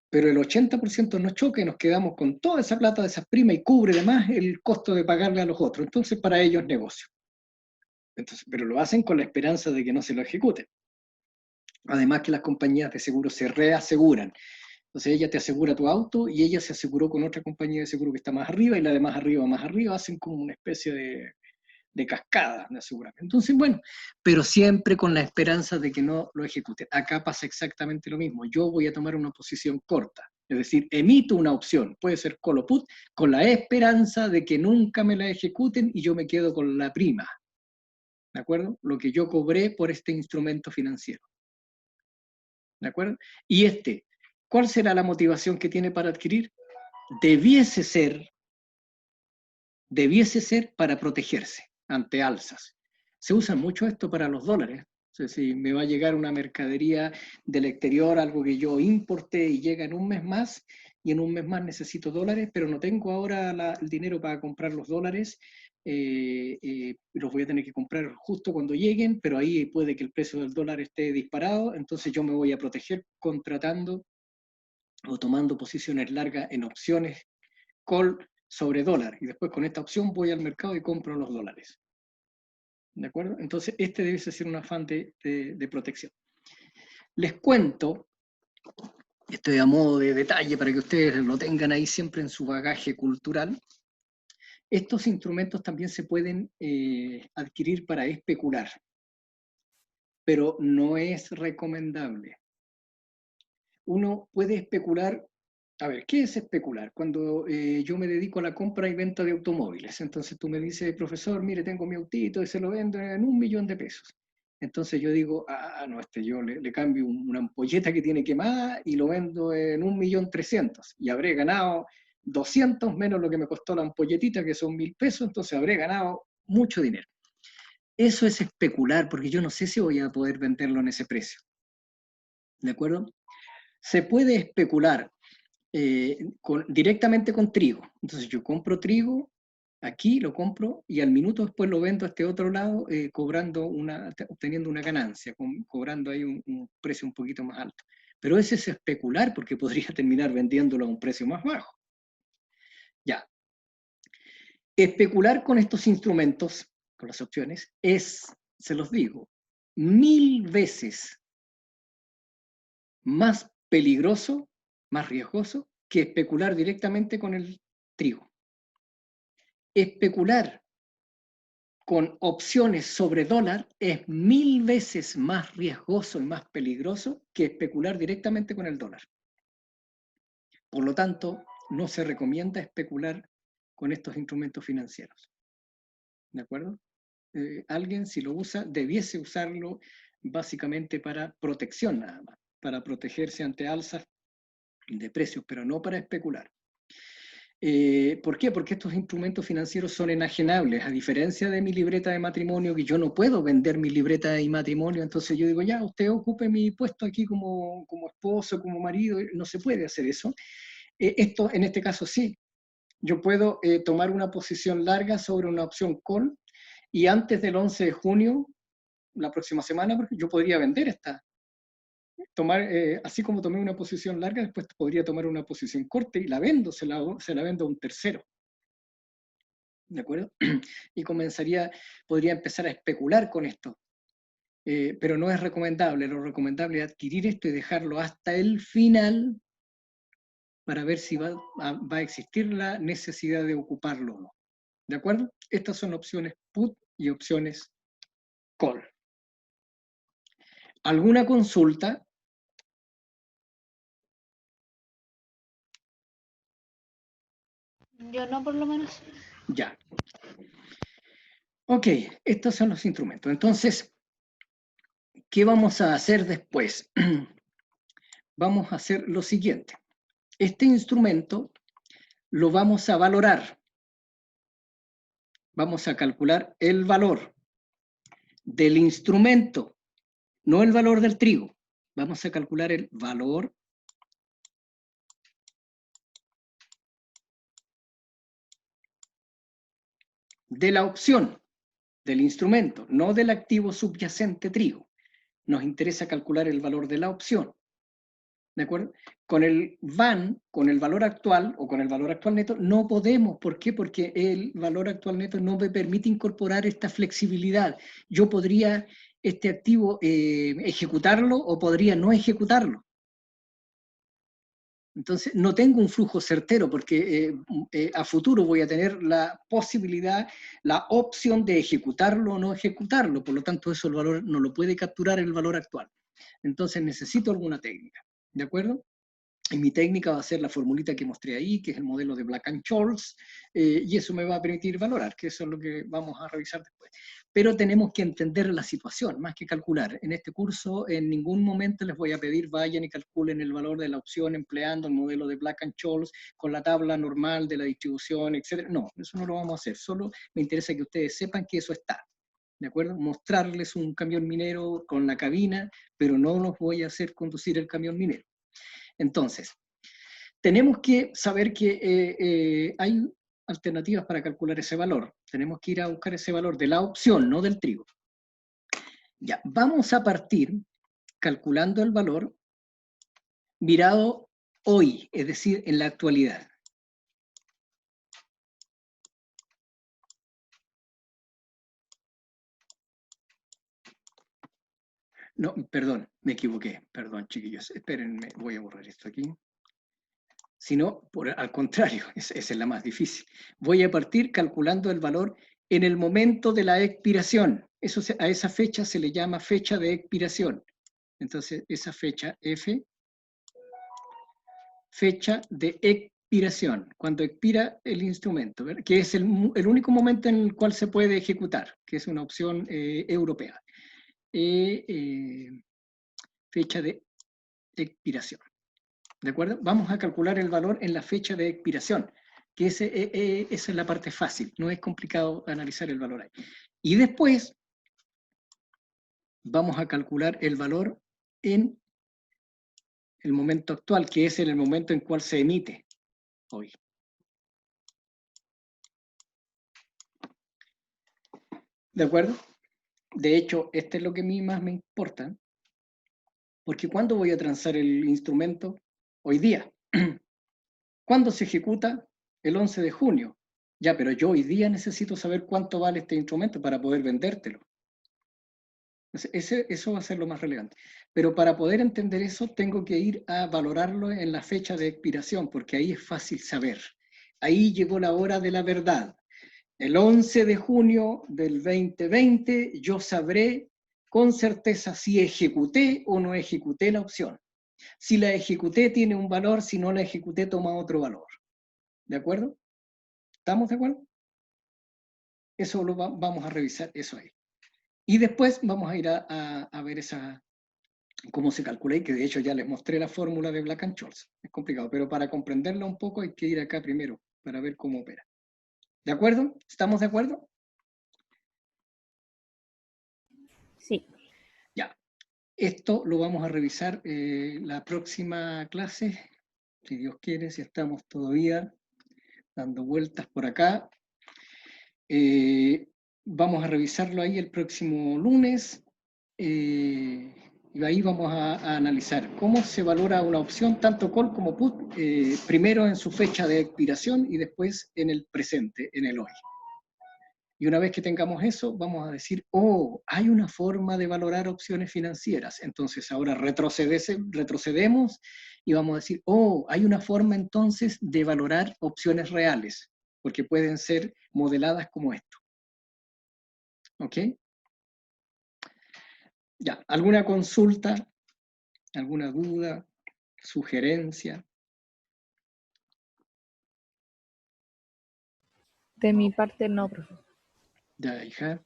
Pero el 80% no choca y nos quedamos con toda esa plata de esas primas y cubre además el costo de pagarle a los otros. Entonces para ellos es negocio. Entonces, pero lo hacen con la esperanza de que no se lo ejecuten. Además que las compañías de seguro se reaseguran. Entonces ella te asegura tu auto y ella se aseguró con otra compañía de seguro que está más arriba y la de más arriba, hacen como una especie de cascada de aseguramiento. Entonces, bueno, pero siempre con la esperanza de que no lo ejecuten. Acá pasa exactamente lo mismo. Yo voy a tomar una posición corta, es decir, emito una opción, puede ser call o put, con la esperanza de que nunca me la ejecuten y yo me quedo con la prima. ¿De acuerdo? Lo que yo cobré por este instrumento financiero. ¿De acuerdo? Y ¿cuál será la motivación que tiene para adquirir? Debiese ser para protegerse ante alzas. Se usa mucho esto para los dólares. O sea, si me va a llegar una mercadería del exterior, algo que yo importé y llega en un mes más, y en un mes más necesito dólares, pero no tengo ahora el dinero para comprar los dólares, los voy a tener que comprar justo cuando lleguen, pero ahí puede que el precio del dólar esté disparado, entonces yo me voy a proteger contratando o tomando posiciones largas en opciones call sobre dólar, y después con esta opción voy al mercado y compro los dólares. ¿De acuerdo? Entonces debe ser un afán de protección. Les cuento, estoy a modo de detalle para que ustedes lo tengan ahí siempre en su bagaje cultural, estos instrumentos también se pueden adquirir para especular, pero no es recomendable. Uno puede especular. A ver, ¿qué es especular? Cuando yo me dedico a la compra y venta de automóviles. Entonces tú me dices, profesor, mire, tengo mi autito y se lo vendo en 1 millón de pesos. Entonces yo digo, no, yo le cambio una ampolleta que tiene quemada y lo vendo en 1.300.000. Y habré ganado 200 menos lo que me costó la ampolletita, que son 1.000 pesos, entonces habré ganado mucho dinero. Eso es especular, porque yo no sé si voy a poder venderlo en ese precio. ¿De acuerdo? Se puede especular directamente con trigo. Entonces yo compro trigo, aquí lo compro y al minuto después lo vendo a este otro lado obteniendo una ganancia, cobrando ahí un precio un poquito más alto. Pero ese es especular porque podría terminar vendiéndolo a un precio más bajo. Ya. Especular con estos instrumentos, con las opciones, se los digo, 1000 veces más peligroso, más riesgoso, que especular directamente con el trigo. Especular con opciones sobre dólar es 1000 veces más riesgoso y más peligroso que especular directamente con el dólar. Por lo tanto, no se recomienda especular con estos instrumentos financieros. ¿De acuerdo? Alguien, si lo usa, debiese usarlo básicamente para protección nada más, para protegerse ante alzas de precios, pero no para especular. ¿Por qué? Porque estos instrumentos financieros son enajenables, a diferencia de mi libreta de matrimonio, que yo no puedo vender mi libreta de matrimonio, entonces yo digo, ya, usted ocupe mi puesto aquí como esposo, como marido, no se puede hacer eso. Esto, en este caso, sí. Yo puedo tomar una posición larga sobre una opción call, y antes del 11 de junio, la próxima semana, porque yo podría vender así como tomé una posición larga, después podría tomar una posición corta y la vendo, se la vendo a un tercero. ¿De acuerdo? Y podría empezar a especular con esto. Pero no es recomendable. Lo recomendable es adquirir esto y dejarlo hasta el final para ver si va a existir la necesidad de ocuparlo o no. ¿De acuerdo? Estas son opciones put y opciones call. ¿Alguna consulta? Yo no, por lo menos. Ya. Ok, estos son los instrumentos. Entonces, ¿qué vamos a hacer después? Vamos a hacer lo siguiente. Este instrumento lo vamos a valorar. Vamos a calcular el valor del instrumento, no el valor del trigo. Vamos a calcular el valor de la opción, del instrumento, no del activo subyacente trigo. Nos interesa calcular el valor de la opción. ¿De acuerdo? Con el VAN, con el valor actual o con el valor actual neto, no podemos. ¿Por qué? Porque el valor actual neto no me permite incorporar esta flexibilidad. Yo podría este activo ejecutarlo o podría no ejecutarlo. Entonces, no tengo un flujo certero porque a futuro voy a tener la posibilidad, la opción de ejecutarlo o no ejecutarlo. Por lo tanto, eso el valor no lo puede capturar el valor actual. Entonces, necesito alguna técnica. ¿De acuerdo? Y mi técnica va a ser la formulita que mostré ahí, que es el modelo de Black and Scholes, y eso me va a permitir valorar, que eso es lo que vamos a revisar después. Pero tenemos que entender la situación, más que calcular. En este curso, en ningún momento les voy a pedir vayan y calculen el valor de la opción empleando el modelo de Black and Scholes con la tabla normal de la distribución, etc. No, eso no lo vamos a hacer. Solo me interesa que ustedes sepan que eso está. ¿De acuerdo? Mostrarles un camión minero con la cabina, pero no los voy a hacer conducir el camión minero. Entonces, tenemos que saber que hay alternativas para calcular ese valor. Tenemos que ir a buscar ese valor de la opción, no del trigo. Ya, vamos a partir calculando el valor mirado hoy, es decir, en la actualidad. No, perdón, me equivoqué. Perdón, chiquillos. Espérenme, voy a borrar esto aquí. Sino, al contrario, esa es la más difícil. Voy a partir calculando el valor en el momento de la expiración. A esa fecha se le llama fecha de expiración. Entonces, esa fecha F, fecha de expiración, cuando expira el instrumento, ¿verdad? Que es el único momento en el cual se puede ejecutar, que es una opción europea. Fecha de expiración. ¿De acuerdo? Vamos a calcular el valor en la fecha de expiración, que esa es la parte fácil, no es complicado analizar el valor ahí. Y después vamos a calcular el valor en el momento actual, que es en el momento en cual se emite hoy. ¿De acuerdo? De hecho, esto es lo que a mí más me importa, porque ¿cuándo voy a transar el instrumento? Hoy día. ¿Cuándo se ejecuta? El 11 de junio. Ya, pero yo hoy día necesito saber cuánto vale este instrumento para poder vendértelo. Eso va a ser lo más relevante. Pero para poder entender eso, tengo que ir a valorarlo en la fecha de expiración, porque ahí es fácil saber. Ahí llegó la hora de la verdad. El 11 de junio del 2020, yo sabré con certeza si ejecuté o no ejecuté la opción. Si la ejecuté, tiene un valor, si no la ejecuté, toma otro valor. ¿De acuerdo? ¿Estamos de acuerdo? Eso vamos a revisar, eso ahí. Y después vamos a ir a ver cómo se calcula, y que de hecho ya les mostré la fórmula de Black and Scholes. Es complicado, pero para comprenderla un poco hay que ir acá primero, para ver cómo opera. ¿De acuerdo? ¿Estamos de acuerdo? Sí. Ya. Esto lo vamos a revisar la próxima clase, si Dios quiere, si estamos todavía dando vueltas por acá. Vamos a revisarlo ahí el próximo lunes. Y ahí vamos a analizar cómo se valora una opción, tanto call como put, primero en su fecha de expiración y después en el presente, en el hoy. Y una vez que tengamos eso, vamos a decir, oh, hay una forma de valorar opciones financieras. Entonces ahora retrocedemos y vamos a decir, oh, hay una forma entonces de valorar opciones reales, porque pueden ser modeladas como esto. ¿Ok? Ya, ¿alguna consulta? ¿Alguna duda? ¿Sugerencia? De mi parte no, profesor. Ya, hija.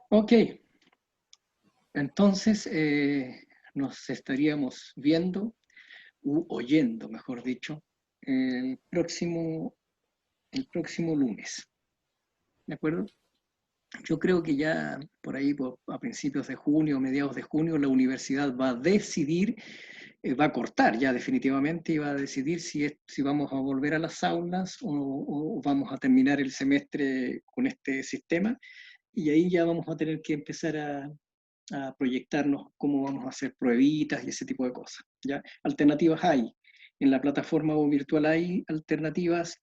Ok. Entonces, nos estaríamos viendo, u oyendo, mejor dicho, el próximo lunes. ¿De acuerdo? yo creo que ya por ahí, a principios de junio, mediados de junio, la universidad va a decidir, va a cortar ya definitivamente y va a decidir si vamos a volver a las aulas o vamos a terminar el semestre con este sistema. Y ahí ya vamos a tener que empezar a proyectarnos cómo vamos a hacer pruebitas y ese tipo de cosas. ¿Ya? Alternativas hay. En la plataforma virtual hay alternativas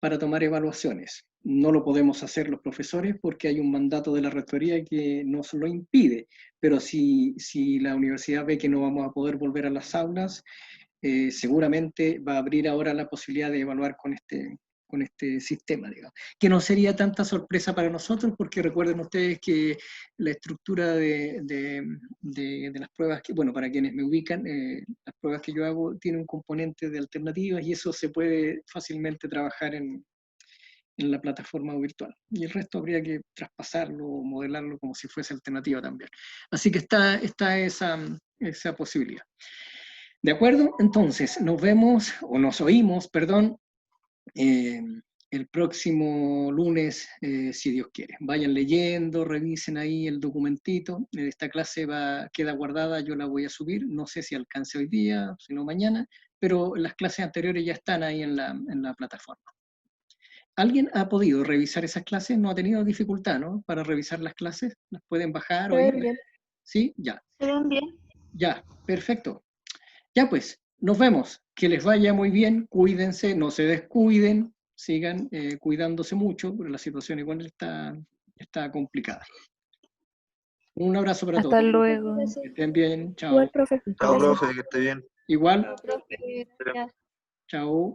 para tomar evaluaciones. No lo podemos hacer los profesores porque hay un mandato de la rectoría que nos lo impide, pero si la universidad ve que no vamos a poder volver a las aulas, seguramente va a abrir ahora la posibilidad de evaluar con este sistema, digamos. Que no sería tanta sorpresa para nosotros, porque recuerden ustedes que la estructura de las pruebas, bueno, para quienes me ubican, las pruebas que yo hago tienen un componente de alternativas y eso se puede fácilmente trabajar en la plataforma virtual. Y el resto habría que traspasarlo o modelarlo como si fuese alternativa también. Así que está esa posibilidad. ¿De acuerdo? Entonces, nos vemos, o nos oímos, perdón, el próximo lunes, si Dios quiere. Vayan leyendo, revisen ahí el documentito. Esta clase queda guardada, yo la voy a subir. No sé si alcance hoy día, si no mañana, pero las clases anteriores ya están ahí en la plataforma. ¿Alguien ha podido revisar esas clases? ¿No ha tenido dificultad, no? Para revisar las clases. ¿Las pueden bajar? ¿Sí? Ya. ¿Se ven bien? Ya, perfecto. Ya pues, nos vemos. Que les vaya muy bien. Cuídense, no se descuiden. Sigan cuidándose mucho, porque la situación igual está complicada. Un abrazo para todos. Hasta luego. Que estén bien. Chao. Igual, profe. Chao, profe, que esté bien. Igual. Profe, gracias. Chao.